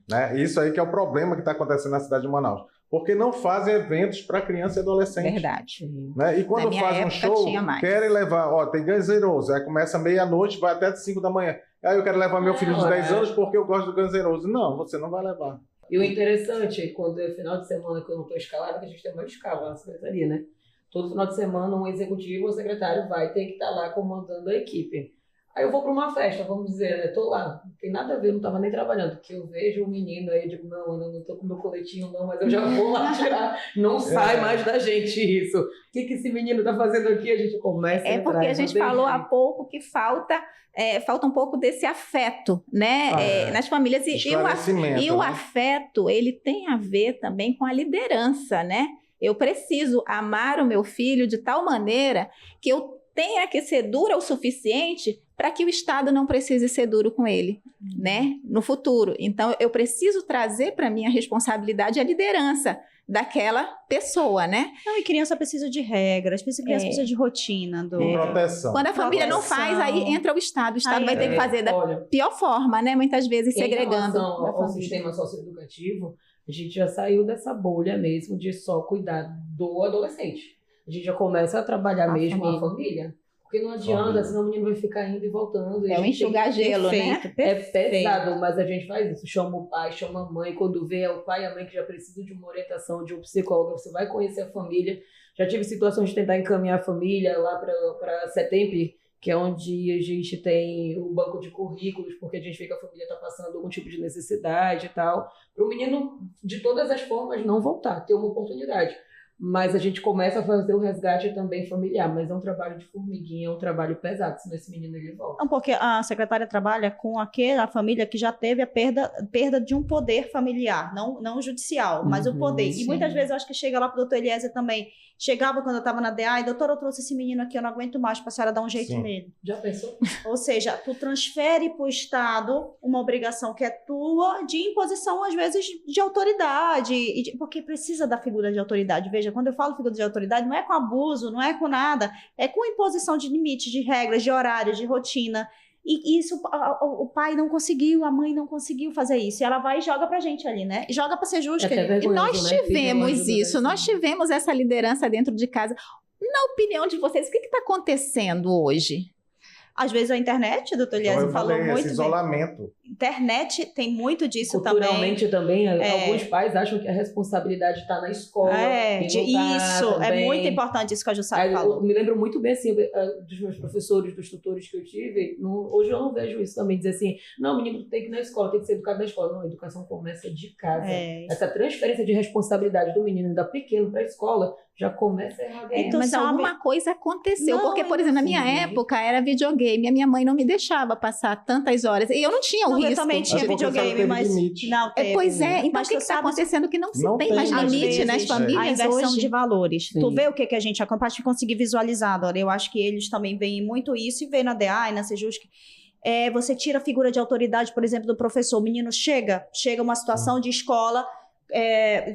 Né? Isso aí que é o problema que está acontecendo na cidade de Manaus. Porque não fazem eventos para criança e adolescente. Verdade. Né? E quando fazem um show, querem levar... Ó, tem Guns N' Roses, aí começa meia-noite, vai até 5 da manhã. Aí eu quero levar meu filho de 10 anos porque eu gosto do Guns N' Roses. Não, você não vai levar. E o interessante, quando é final de semana que eu não estou escalada, que a gente tem uma escala na secretaria, né? Todo final de semana, um executivo ou secretário vai ter que estar lá comandando a equipe. Aí eu vou para uma festa, vamos dizer, né? Tô lá, não tem nada a ver, não estava nem trabalhando. Porque eu vejo um menino aí, eu digo, não, Ana, não tô com meu coletinho não, mas eu já vou lá tirar. Não sai mais da gente isso. O que esse menino tá fazendo aqui? A gente começa a entrar. Porque a gente falou há pouco que falta um pouco desse afeto, né? Nas famílias. E o afeto, ele tem a ver também com a liderança, né? Eu preciso amar o meu filho de tal maneira que eu tenha que ser dura o suficiente para que o Estado não precise ser duro com ele, né? No futuro. Então, eu preciso trazer para mim a responsabilidade e a liderança daquela pessoa, né? Não, e criança precisa de regras, criança precisa de rotina. Proteção. Quando a família não faz, aí entra o Estado. O Estado vai ter que fazer da pior forma, né? Muitas vezes segregando. Em relação ao sistema socioeducativo, a gente já saiu dessa bolha mesmo de só cuidar do adolescente. A gente já começa a trabalhar mesmo a família. Porque não adianta, senão o menino vai ficar indo e voltando. É um enxugar gelo, né? É pesado, mas a gente faz isso. Chama o pai, chama a mãe. Quando vê, é o pai e a mãe que já precisam de uma orientação, de um psicólogo. Você vai conhecer a família. Já tive situações de tentar encaminhar a família lá para Setemp, que é onde a gente tem o banco de currículos, porque a gente vê que a família está passando algum tipo de necessidade e tal. Para o menino, de todas as formas, não voltar, ter uma oportunidade. Mas a gente começa a fazer o resgate também familiar, mas é um trabalho de formiguinha, é um trabalho pesado, senão esse menino ele volta. Não, porque a secretária trabalha com aquela família que já teve a perda de um poder familiar, não judicial, mas o poder. Sim. E muitas vezes eu acho que chega lá para o doutor Eliezer também. Chegava quando eu estava na DA e, doutora, eu trouxe esse menino aqui, eu não aguento mais, para a senhora dar um jeito nele. Já pensou? Ou seja, tu transfere para o Estado uma obrigação que é tua de imposição, às vezes, de autoridade, porque precisa da figura de autoridade. Veja, quando eu falo figura de autoridade, não é com abuso, não é com nada, é com imposição de limites, de regras, de horários, de rotina. E isso o pai não conseguiu, a mãe não conseguiu fazer isso. E ela vai e joga pra gente ali, né? Joga pra ser justo. E nós tivemos isso, nós tivemos essa liderança dentro de casa. Na opinião de vocês, o que está acontecendo hoje? Às vezes a internet, doutor Eliezer falou muito esse isolamento. Internet tem muito disso culturalmente também. Alguns pais acham que a responsabilidade está na escola. Isso, é muito importante isso que a Jussara falou. Eu me lembro muito bem assim, dos meus professores, dos tutores que eu tive. Hoje eu não vejo isso também, dizer assim, não, o menino tem que ir na escola, tem que ser educado na escola. Não, a educação começa de casa. Essa transferência de responsabilidade do menino da pequeno para a escola já começa errado. Mas alguma coisa aconteceu, porque, por exemplo, na minha época era videogame, a minha mãe não me deixava passar tantas horas, e eu não tinha o risco. Eu também tinha videogame, mas não teve. Pois é, então o que está acontecendo que não se tem mais limite nas famílias hoje? A inversão de valores. Sim. Tu vê o que a gente é capaz de conseguir visualizar, Dora. Eu acho que eles também veem muito isso, e vê na DA e na Sejusc. Você tira a figura de autoridade, por exemplo, do professor. O menino chega uma situação de escola,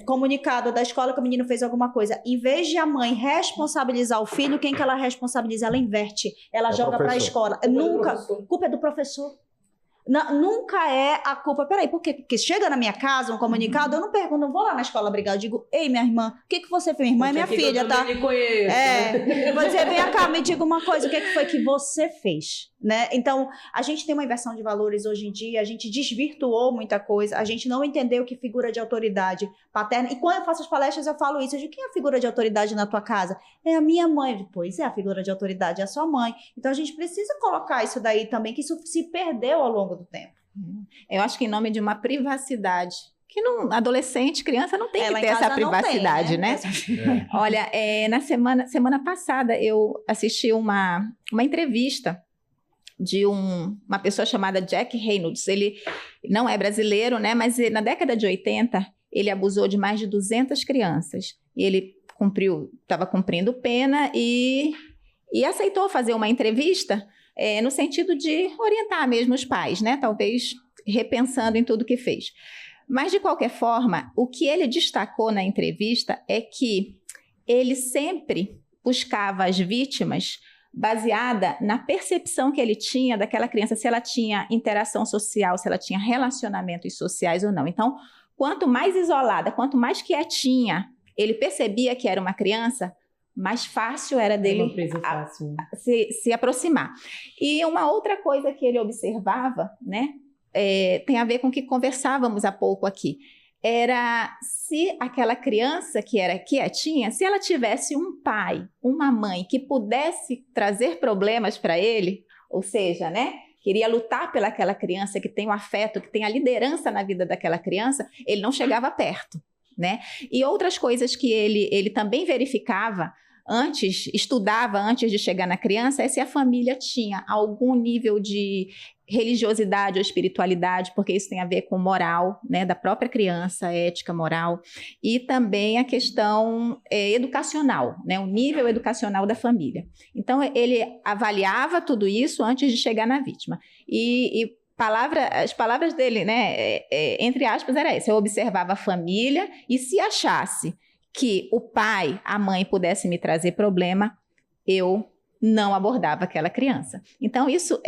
comunicado da escola que o menino fez alguma coisa. Em vez de a mãe responsabilizar o filho, quem que ela responsabiliza? Ela inverte. Ela joga para a escola. Culpa é do professor. Nunca é a culpa. Peraí, por quê? Porque chega na minha casa um comunicado, eu não pergunto, não vou lá na escola brigar, eu digo, ei, minha irmã, o que você fez? Minha irmã é minha filha, tá? Eu me conheço. Vou dizer, vem cá, me diga uma coisa, o que foi que você fez? Né? Então, a gente tem uma inversão de valores hoje em dia, a gente desvirtuou muita coisa, a gente não entendeu que figura de autoridade paterna, e quando eu faço as palestras eu falo isso, eu digo, quem é a figura de autoridade na tua casa? É a minha mãe. Pois é, a figura de autoridade é a sua mãe. Então, a gente precisa colocar isso daí também, que isso se perdeu ao longo do tempo. Eu acho que em nome de uma privacidade, que adolescente, criança não tem que ter essa privacidade, né? Olha, na semana passada eu assisti uma entrevista de uma pessoa chamada Jack Reynolds. Ele não é brasileiro, né? Mas na década de 80, ele abusou de mais de 200 crianças. E ele estava cumprindo pena e aceitou fazer uma entrevista no sentido de orientar mesmo os pais, né? Talvez repensando em tudo que fez. Mas, de qualquer forma, o que ele destacou na entrevista é que ele sempre buscava as vítimas baseada na percepção que ele tinha daquela criança, se ela tinha interação social, se ela tinha relacionamentos sociais ou não. Então, quanto mais isolada, quanto mais quietinha ele percebia que era uma criança, mais fácil era dele se aproximar. E uma outra coisa que ele observava, né, tem a ver com o que conversávamos há pouco aqui, era se aquela criança que era quietinha, se ela tivesse um pai, uma mãe que pudesse trazer problemas para ele, ou seja, né, queria lutar pelaquela criança, que tem o afeto, que tem a liderança na vida daquela criança, ele não chegava perto, né? E outras coisas que ele também verificava estudava antes de chegar na criança, é se a família tinha algum nível de religiosidade ou espiritualidade, porque isso tem a ver com moral, né, da própria criança, ética, moral, e também a questão educacional, né, o nível educacional da família. Então, ele avaliava tudo isso antes de chegar na vítima. As palavras dele, né, entre aspas, era essa: eu observava a família e se achasse que o pai, a mãe pudesse me trazer problema, eu não abordava aquela criança. Então, isso,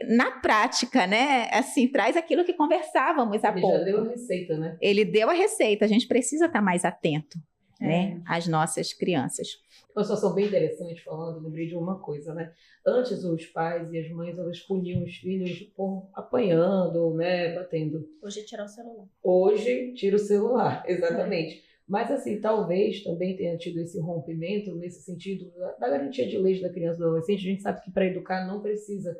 na prática, né, assim, traz aquilo que conversávamos há pouco. Ele já deu a receita, né? Ele deu a receita, a gente precisa estar mais atento, né, às nossas crianças. Uma situação bem interessante, falando, lembrei de uma coisa, né? Antes, os pais e as mães, elas puniam os filhos por apanhando, né, batendo. Hoje, tirar o celular. Hoje, tira o celular, exatamente. Mas, assim, talvez também tenha tido esse rompimento nesse sentido da garantia de leis da criança e do adolescente. A gente sabe que para educar não precisa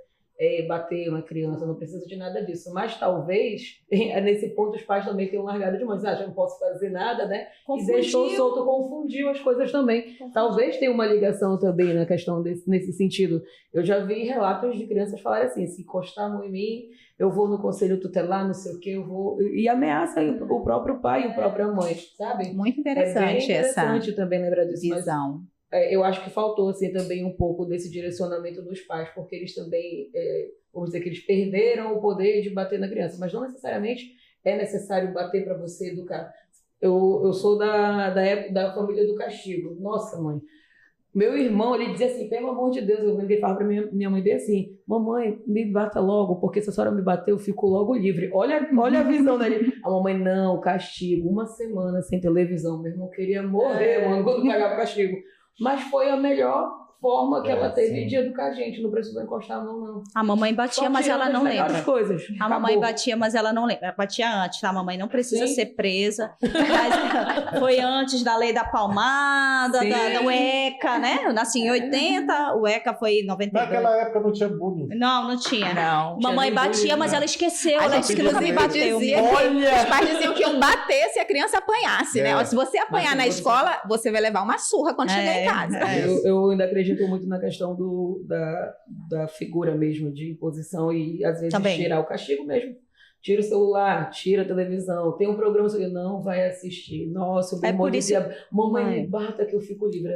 bater na criança, não precisa de nada disso. Mas talvez, nesse ponto, os pais também tenham largado de mão. Já não posso fazer nada, né? Confundiu. E deixou solto, confundiu as coisas também. Confundiu. Talvez tenha uma ligação também na questão nesse sentido. Eu já vi relatos de crianças falarem assim: se encostar a mão em mim, eu vou no conselho tutelar, não sei o que, eu vou... E ameaça o próprio pai e a própria mãe, sabe? Muito interessante, interessante também lembrar disso. visão. Mas, eu acho que faltou assim, também um pouco desse direcionamento dos pais, porque eles também, vamos dizer que eles perderam o poder de bater na criança, mas não necessariamente é necessário bater para você educar. Eu sou da família do castigo. Nossa, mãe. Meu irmão, ele dizia assim: pelo amor de Deus, ele falava para minha mãe bem assim: mamãe, me bata logo, porque se a senhora me bater, eu fico logo livre. Olha a visão dele. A mamãe: não, castigo, 1 semana sem televisão. Meu irmão queria morrer, mano, quando pagava castigo. Mas foi a melhor forma que ela teve de educar a gente. Não precisou encostar a mão, não. A mamãe batia, mas ela não lembra. Coisas. A mamãe batia, mas ela não lembra. Batia antes, tá? A mamãe não precisa ser presa. Mas foi antes da lei da palmada, da ECA, né? Eu nasci em 80, o ECA foi em 92. Naquela época não tinha bullying. Não tinha. Não. Mamãe batia, mas ela esqueceu. Ela disse que não me bateu. Os pais diziam que iam bater se a criança apanhasse, né? Se você apanhar na escola, você vai levar uma surra quando chegar em casa. Eu ainda acredito muito na questão da figura mesmo de imposição e às vezes também. Tirar o castigo mesmo. Tira o celular, tira a televisão, tem um programa que não vai assistir. Nossa, o meu irmão dizia: mamãe, me bata que eu fico livre.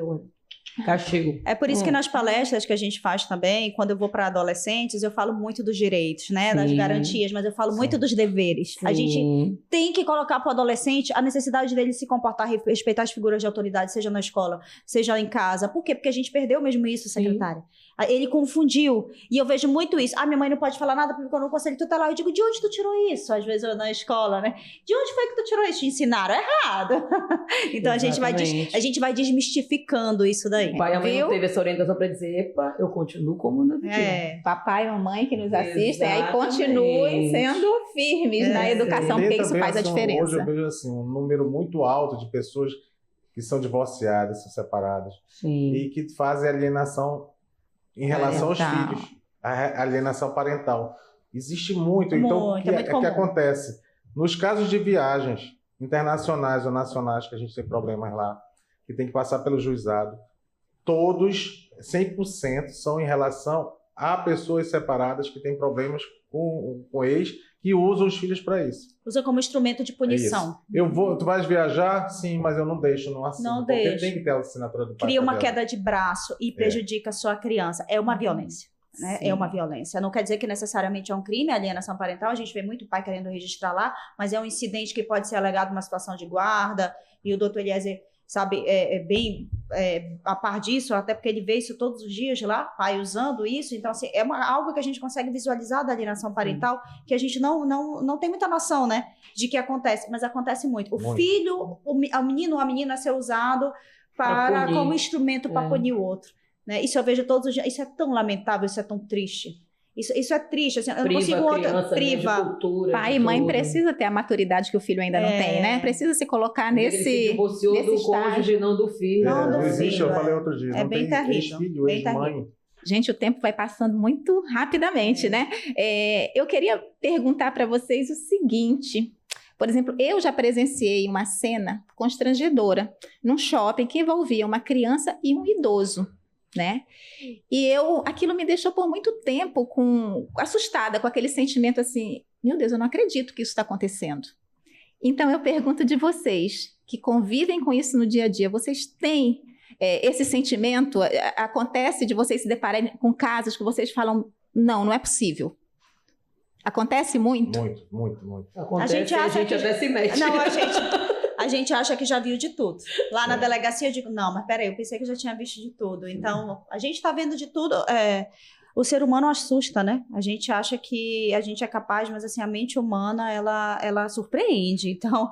Castigo. É por isso que nas palestras que a gente faz também, quando eu vou para adolescentes, eu falo muito dos direitos, né, das garantias, mas eu falo muito dos deveres. A gente tem que colocar para o adolescente a necessidade dele se comportar, respeitar as figuras de autoridade, seja na escola, seja em casa. Por quê? Porque a gente perdeu mesmo isso, secretária. Ele confundiu. E eu vejo muito isso. Minha mãe não pode falar nada porque eu não conselho tutelar. Eu digo: de onde tu tirou isso? Às vezes eu na escola, né? De onde foi que tu tirou isso? Te ensinaram errado. Então a gente vai desmistificando isso daí. O pai e a mãe não teve essa orientação para dizer: epa, eu continuo como na Papai e mamãe que nos assistem, aí continuem sendo firmes na educação, porque isso faz a diferença. Hoje eu vejo assim, um número muito alto de pessoas que são divorciadas, são separadas, e que fazem alienação em relação aos filhos, a alienação parental. Existe muito. Então, o que acontece? Nos casos de viagens internacionais ou nacionais, que a gente tem problemas lá, que tem que passar pelo juizado, todos, 100%, são em relação a pessoas separadas que têm problemas com ex, que usam os filhos para isso. Usa como instrumento de punição. Tu vais viajar? Sim, mas eu não deixo, não assino. Não porque deixa. tem que ter a assinatura do pai. Cria uma queda de braço e prejudica a sua criança. É uma violência. Né? É uma violência. Não quer dizer que necessariamente é um crime, a alienação parental. A gente vê muito pai querendo registrar lá, mas é um incidente que pode ser alegado numa situação de guarda. E o doutor Eliezer sabe, bem a par disso, até porque ele vê isso todos os dias lá, pai usando isso. Então, assim, algo que a gente consegue visualizar da alienação parental, que a gente não tem muita noção, né, de que acontece, mas acontece muito. O filho, o menino ou a menina ser usado como instrumento para punir o outro. Né? Isso eu vejo todos os dias. Isso é tão lamentável, isso é tão triste. Isso é triste, assim, eu não consigo priva. Né, de cultura, pai e mãe precisa ter a maturidade que o filho ainda não tem, né? Precisa se colocar nesse se divorciou do cônjuge, não do filho. Não existe, eu falei outro dia. É bem terrível. Filho, ex-mãe. Gente, o tempo vai passando muito rapidamente, né? Eu queria perguntar para vocês o seguinte. Por exemplo, eu já presenciei uma cena constrangedora num shopping que envolvia uma criança e um idoso. Né? E aquilo me deixou por muito tempo assustada com aquele sentimento assim, meu Deus, eu não acredito que isso está acontecendo. Então eu pergunto de vocês, que convivem com isso no dia a dia, vocês têm esse sentimento? Acontece de vocês se depararem com casos que vocês falam, não é possível? Acontece muito? Muito. Acontece, a gente até se mete. Não, a gente acha que já viu de tudo. Lá na delegacia eu digo, não, mas peraí, eu pensei que eu já tinha visto de tudo. Então, a gente tá vendo de tudo. O ser humano assusta, né? A gente acha que a gente é capaz, mas assim, a mente humana, ela surpreende. Então,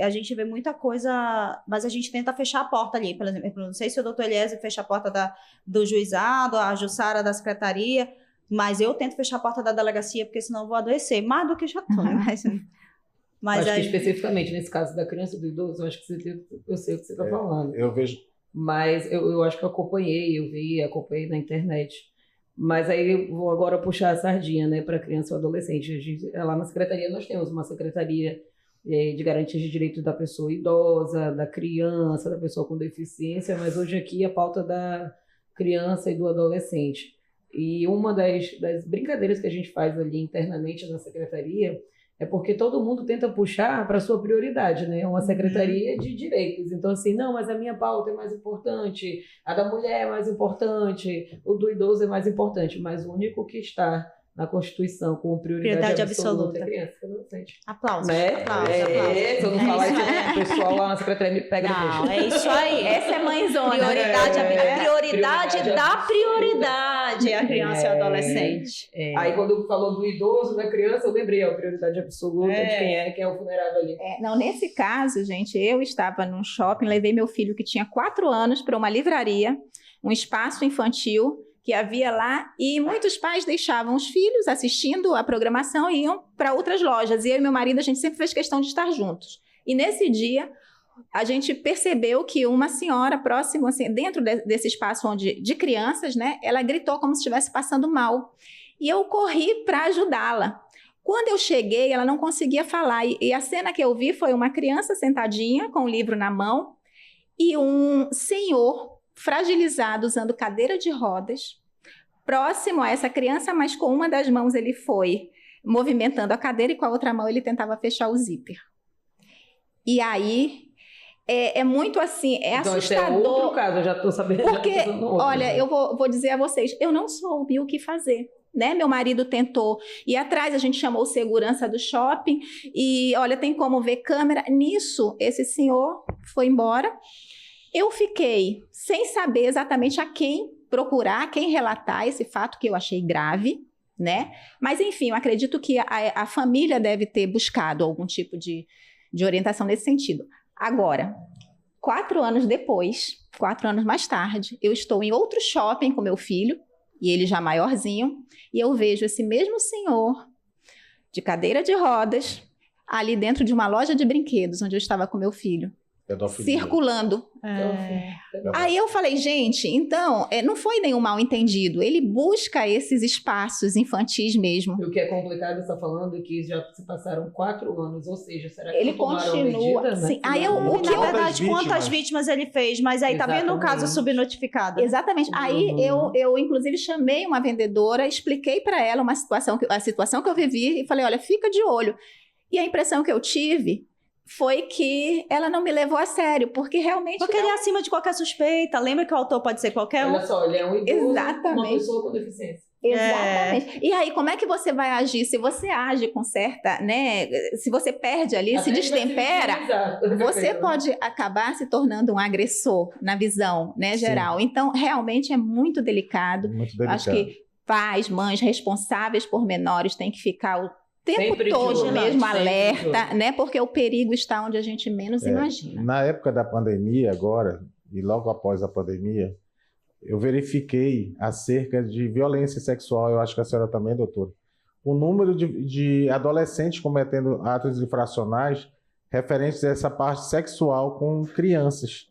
a gente vê muita coisa, mas a gente tenta fechar a porta ali. Por exemplo, não sei se o doutor Eliezer fecha a porta do juizado, a Jussara da secretaria, mas eu tento fechar a porta da delegacia, porque senão eu vou adoecer. Mais do que já tô, né? Mas acho que especificamente nesse caso da criança e do idoso, eu acho que eu sei o que você está falando. Eu vejo. Mas eu acho que eu acompanhei na internet. Mas aí eu vou agora puxar a sardinha, né, para criança ou adolescente. Lá na secretaria nós temos uma secretaria de garantia de direitos da pessoa idosa, da criança, da pessoa com deficiência, mas hoje aqui a pauta da criança e do adolescente. E uma das brincadeiras que a gente faz ali internamente na secretaria é porque todo mundo tenta puxar para a sua prioridade, né? Uma secretaria de direitos. Então, assim, não, mas a minha pauta é mais importante, a da mulher é mais importante, o do idoso é mais importante, mas o único que está na Constituição com prioridade absoluta é criança e adolescente. Aplausos. Né? Aplausos. Se eu não falar isso, o pessoal lá na secretaria me pega não, depois. É isso aí. Essa é mãezona. Prioridade da prioridade é a criança e o adolescente. Aí quando falou do idoso, da criança, eu lembrei a prioridade absoluta de quem é o vulnerável ali. Não, nesse caso, gente, eu estava num shopping, levei meu filho que tinha 4 anos para uma livraria, um espaço infantil que havia lá, e muitos pais deixavam os filhos assistindo a programação e iam para outras lojas. E eu e meu marido, a gente sempre fez questão de estar juntos. E nesse dia, a gente percebeu que uma senhora próxima, assim, dentro desse espaço de crianças, né, ela gritou como se estivesse passando mal. E eu corri para ajudá-la. Quando eu cheguei, ela não conseguia falar. E a cena que eu vi foi uma criança sentadinha com o livro na mão e um senhor fragilizado, usando cadeira de rodas, próximo a essa criança, mas com uma das mãos ele foi movimentando a cadeira e com a outra mão ele tentava fechar o zíper. E aí, é muito assim, então, assustador. Então, é outro caso, eu já estou sabendo. Porque, olha, eu vou dizer a vocês, eu não soube o que fazer. Né? Meu marido tentou ir atrás, a gente chamou o segurança do shopping e, olha, tem como ver câmera. Nisso, esse senhor foi embora. Eu fiquei sem saber exatamente a quem procurar, a quem relatar esse fato que eu achei grave, né? Mas, enfim, eu acredito que a família deve ter buscado algum tipo de orientação nesse sentido. Agora, 4 anos depois, 4 anos mais tarde, eu estou em outro shopping com meu filho, e ele já maiorzinho, e eu vejo esse mesmo senhor de cadeira de rodas ali dentro de uma loja de brinquedos, onde eu estava com meu filho, circulando. Aí eu falei, gente, então, não foi nenhum mal entendido. Ele busca esses espaços infantis mesmo. E o que é complicado, você está falando, é que já se passaram 4 anos, ou seja, será que ele continua? Medida, sim. Né? Aí na verdade, quantas vítimas ele fez, mas aí Exatamente. Tá vendo o caso subnotificado. Exatamente. Aí eu inclusive, chamei uma vendedora, expliquei para ela a situação que eu vivi e falei, olha, fica de olho. E a impressão que eu tive foi que ela não me levou a sério, porque realmente... Porque ele é acima de qualquer suspeita. Lembra que o autor pode ser qualquer um? Olha só, ele é um idoso, Exatamente. uma pessoa com deficiência. Exatamente. E aí, como é que você vai agir? Se você age com certa, né? Se você perde ali, se destempera, você pode acabar se tornando um agressor na visão, né, geral. Então, realmente é muito delicado. Muito delicado. Acho que pais, mães responsáveis por menores têm que ficar o tempo Sempre todo de olho, mesmo sempre alerta, né? Porque o perigo está onde a gente menos imagina. Na época da pandemia agora, e logo após a pandemia, eu verifiquei acerca de violência sexual, eu acho que a senhora também, doutora, o número de adolescentes cometendo atos infracionais referentes a essa parte sexual com crianças.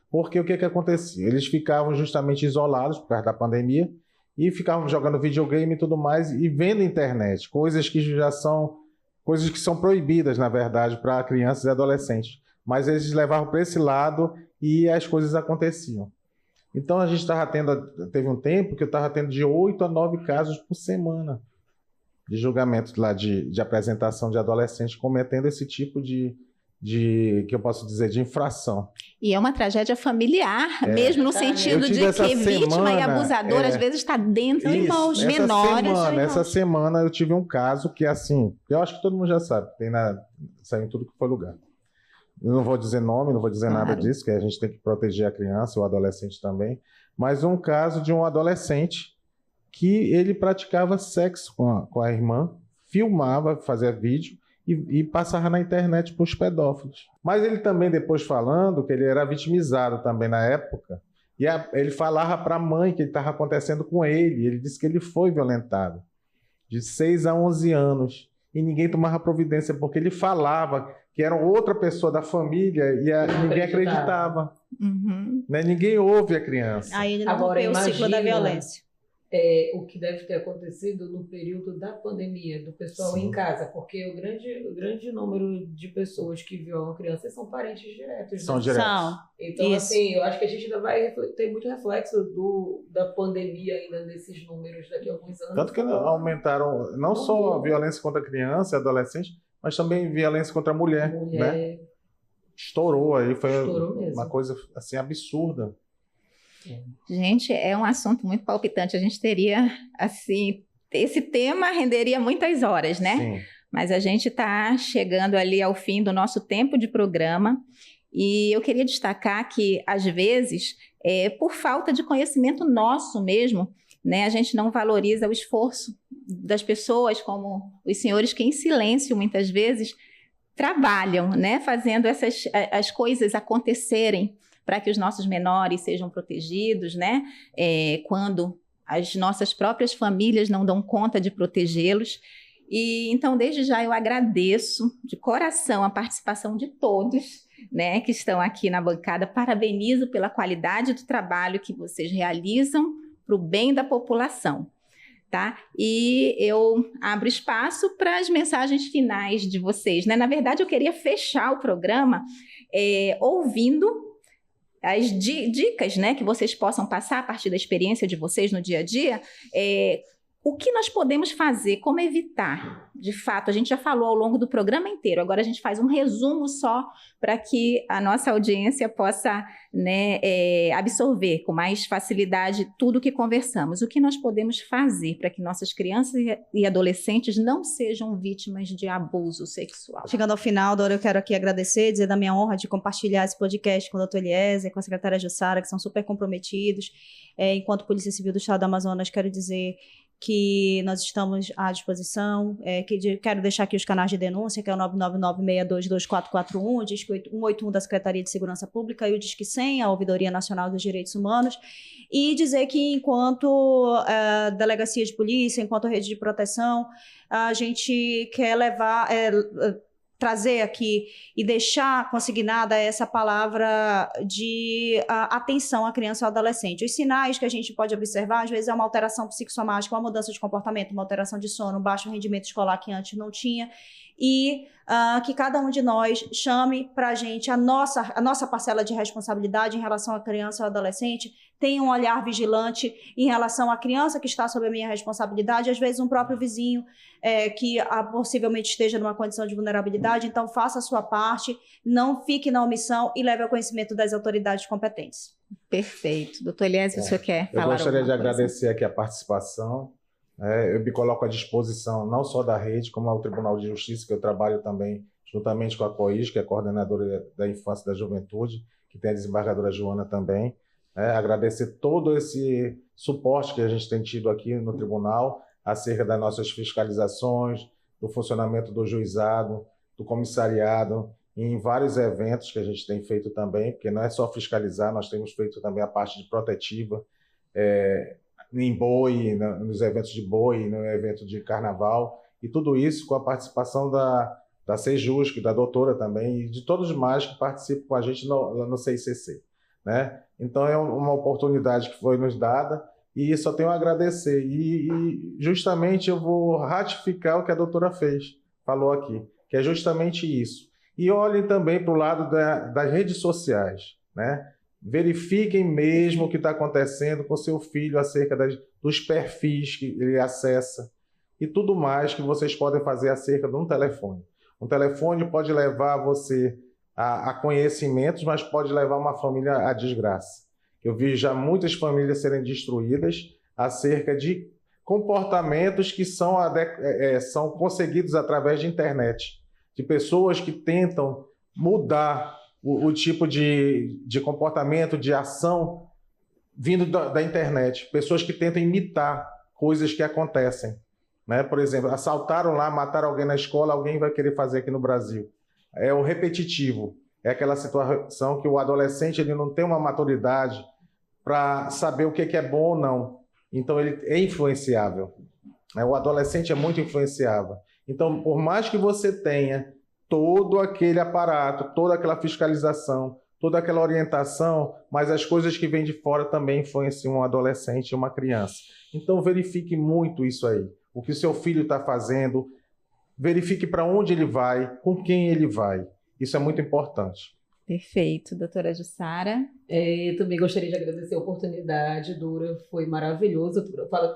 Porque o que acontecia? Eles ficavam justamente isolados por causa da pandemia e ficavam jogando videogame e tudo mais e vendo internet, coisas que são proibidas, na verdade, para crianças e adolescentes. Mas eles levavam para esse lado e as coisas aconteciam. Então, a gente teve um tempo que eu estava tendo de 8 a 9 casos por semana de julgamento lá de apresentação de adolescentes cometendo esse tipo de que eu posso dizer, de infração. E é uma tragédia familiar, mesmo no sentido de que vítima e abusador às vezes está dentro de irmãos menores. Essa semana eu tive um caso que, assim, eu acho que todo mundo já sabe, saiu em tudo que foi lugar. Eu não vou dizer nome, não vou dizer nada disso, que a gente tem que proteger a criança, o adolescente também, mas um caso de um adolescente que ele praticava sexo com a irmã, filmava, fazia vídeo e passava na internet para os pedófilos. Mas ele também, depois falando, que ele era vitimizado também na época, e ele falava para a mãe que estava acontecendo com ele disse que ele foi violentado, de 6 a 11 anos, e ninguém tomava providência, porque ele falava que era outra pessoa da família e ninguém acreditava. Uhum. Né? Ninguém ouve a criança. Aí ele não rompeu o ciclo da violência. O que deve ter acontecido no período da pandemia, do pessoal em casa, porque o grande número de pessoas que violam crianças são parentes diretos. São né? diretos. Então, assim, eu acho que a gente ainda vai ter muito reflexo da pandemia ainda nesses números daqui a alguns anos. Tanto que aumentaram não só a violência contra criança e adolescente, mas também violência contra a mulher. Né? Estourou aí, foi uma coisa assim absurda. Gente, é um assunto muito palpitante. A gente teria, assim, esse tema renderia muitas horas, né? Sim. Mas a gente está chegando ali ao fim do nosso tempo de programa e eu queria destacar que, às vezes, por falta de conhecimento nosso mesmo, né, a gente não valoriza o esforço das pessoas, como os senhores que, em silêncio, muitas vezes, trabalham, né, fazendo as coisas acontecerem para que os nossos menores sejam protegidos, né? Quando as nossas próprias famílias não dão conta de protegê-los. E então, desde já, eu agradeço de coração a participação de todos, né, que estão aqui na bancada. Parabenizo pela qualidade do trabalho que vocês realizam para o bem da população. Tá? E eu abro espaço para as mensagens finais de vocês. Né? Na verdade, eu queria fechar o programa ouvindo as dicas, né, que vocês possam passar a partir da experiência de vocês no dia a dia, o que nós podemos fazer, como evitar, de fato, a gente já falou ao longo do programa inteiro, agora a gente faz um resumo só para que a nossa audiência possa, né, absorver com mais facilidade tudo o que conversamos. O que nós podemos fazer para que nossas crianças e adolescentes não sejam vítimas de abuso sexual? Chegando ao final, Dora, eu quero aqui agradecer, dizer da minha honra de compartilhar esse podcast com o Dr. Eliezer, com a secretária Jussara, que são super comprometidos. Enquanto Polícia Civil do Estado do Amazonas, quero dizer que nós estamos à disposição, quero deixar aqui os canais de denúncia, que é o 999-622441, o Disque 181 da Secretaria de Segurança Pública e o Disque 100, a Ouvidoria Nacional dos Direitos Humanos, e dizer que enquanto delegacia de polícia, enquanto rede de proteção, a gente quer trazer aqui e deixar consignada essa palavra de atenção à criança e ao adolescente. Os sinais que a gente pode observar, às vezes, é uma alteração psicossomática, uma mudança de comportamento, uma alteração de sono, um baixo rendimento escolar que antes não tinha, e que cada um de nós chame para a gente a nossa parcela de responsabilidade em relação à criança ou adolescente, tenha um olhar vigilante em relação à criança que está sob a minha responsabilidade, às vezes um próprio vizinho que possivelmente esteja numa condição de vulnerabilidade, então faça a sua parte, não fique na omissão e leve ao conhecimento das autoridades competentes. Perfeito. Doutor Eliezer, o senhor quer falar Eu gostaria de alguma coisa? agradecer aqui a participação Eu me coloco à disposição não só da rede, como ao Tribunal de Justiça, que eu trabalho também juntamente com a COIJ, que é a Coordenadora da Infância e da Juventude, que tem a desembargadora Joana também. Agradecer todo esse suporte que a gente tem tido aqui no tribunal, acerca das nossas fiscalizações, do funcionamento do juizado, do comissariado, e em vários eventos que a gente tem feito também, porque não é só fiscalizar, nós temos feito também a parte de protetiva, em boi, nos eventos de boi, no evento de carnaval, e tudo isso com a participação da Sejusc, da doutora também, e de todos os mais que participam com a gente no CICC, né? Então é uma oportunidade que foi nos dada, e só tenho a agradecer. E justamente eu vou ratificar o que a doutora falou aqui, que é justamente isso. E olhem também para o lado das redes sociais, né? Verifiquem mesmo o que está acontecendo com seu filho acerca dos perfis que ele acessa e tudo mais que vocês podem fazer acerca de um telefone. Um telefone pode levar você a conhecimentos, mas pode levar uma família à desgraça. Eu vi já muitas famílias serem destruídas acerca de comportamentos que são conseguidos através de internet, de pessoas que tentam mudar o tipo de comportamento, de ação vindo da internet. Pessoas que tentam imitar coisas que acontecem, né? Por exemplo, assaltaram lá, mataram alguém na escola, alguém vai querer fazer aqui no Brasil. É o repetitivo. É aquela situação que o adolescente ele não tem uma maturidade para saber o que é bom ou não. Então, ele é influenciável. O adolescente é muito influenciável. Então, por mais que você tenha todo aquele aparato, toda aquela fiscalização, toda aquela orientação, mas as coisas que vêm de fora também influenciam um adolescente e uma criança. Então, verifique muito isso aí. O que o seu filho está fazendo, verifique para onde ele vai, com quem ele vai. Isso é muito importante. Perfeito, doutora Jussara. Eu também gostaria de agradecer a oportunidade, Dora, foi maravilhoso.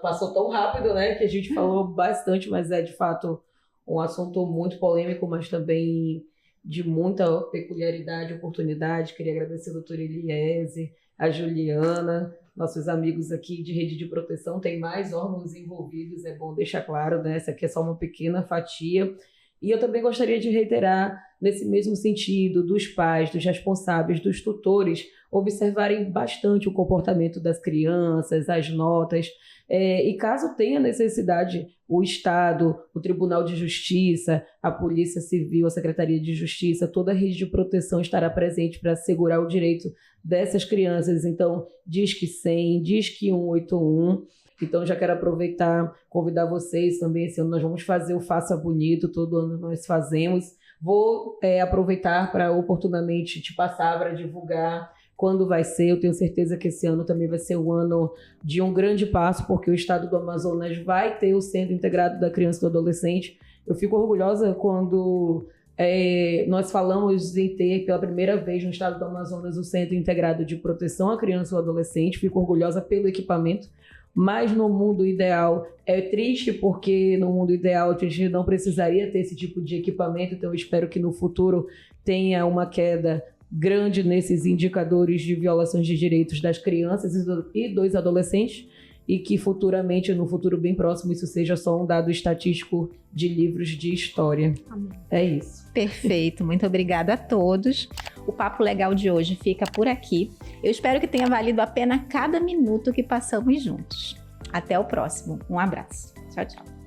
Passou tão rápido, né, que a gente falou bastante, mas é de fato um assunto muito polêmico, mas também de muita peculiaridade e oportunidade. Queria agradecer a doutora Eliese, a Juliana, nossos amigos aqui de rede de proteção. Tem mais órgãos envolvidos, é bom deixar claro, né? Essa aqui é só uma pequena fatia. E eu também gostaria de reiterar, nesse mesmo sentido, dos pais, dos responsáveis, dos tutores, observarem bastante o comportamento das crianças, as notas, e caso tenha necessidade, o Estado, o Tribunal de Justiça, a Polícia Civil, a Secretaria de Justiça, toda a rede de proteção estará presente para assegurar o direito dessas crianças. Então, Disque 100, Disque 181. Então, já quero aproveitar, convidar vocês também. Esse ano nós vamos fazer o Faça Bonito, todo ano nós fazemos. Vou aproveitar para oportunamente te passar para divulgar quando vai ser. Eu tenho certeza que esse ano também vai ser o ano de um grande passo, porque o estado do Amazonas vai ter o Centro Integrado da Criança e do Adolescente. Eu fico orgulhosa quando nós falamos em ter pela primeira vez no estado do Amazonas o Centro Integrado de Proteção à Criança e ao Adolescente. Fico orgulhosa pelo equipamento. Mas no mundo ideal, é triste porque no mundo ideal a gente não precisaria ter esse tipo de equipamento, então eu espero que no futuro tenha uma queda grande nesses indicadores de violações de direitos das crianças e dos adolescentes e que futuramente, no futuro bem próximo, isso seja só um dado estatístico de livros de história. Amém. É isso. Perfeito, muito obrigada a todos. O Papo Legal de hoje fica por aqui. Eu espero que tenha valido a pena cada minuto que passamos juntos. Até o próximo. Um abraço. Tchau, tchau.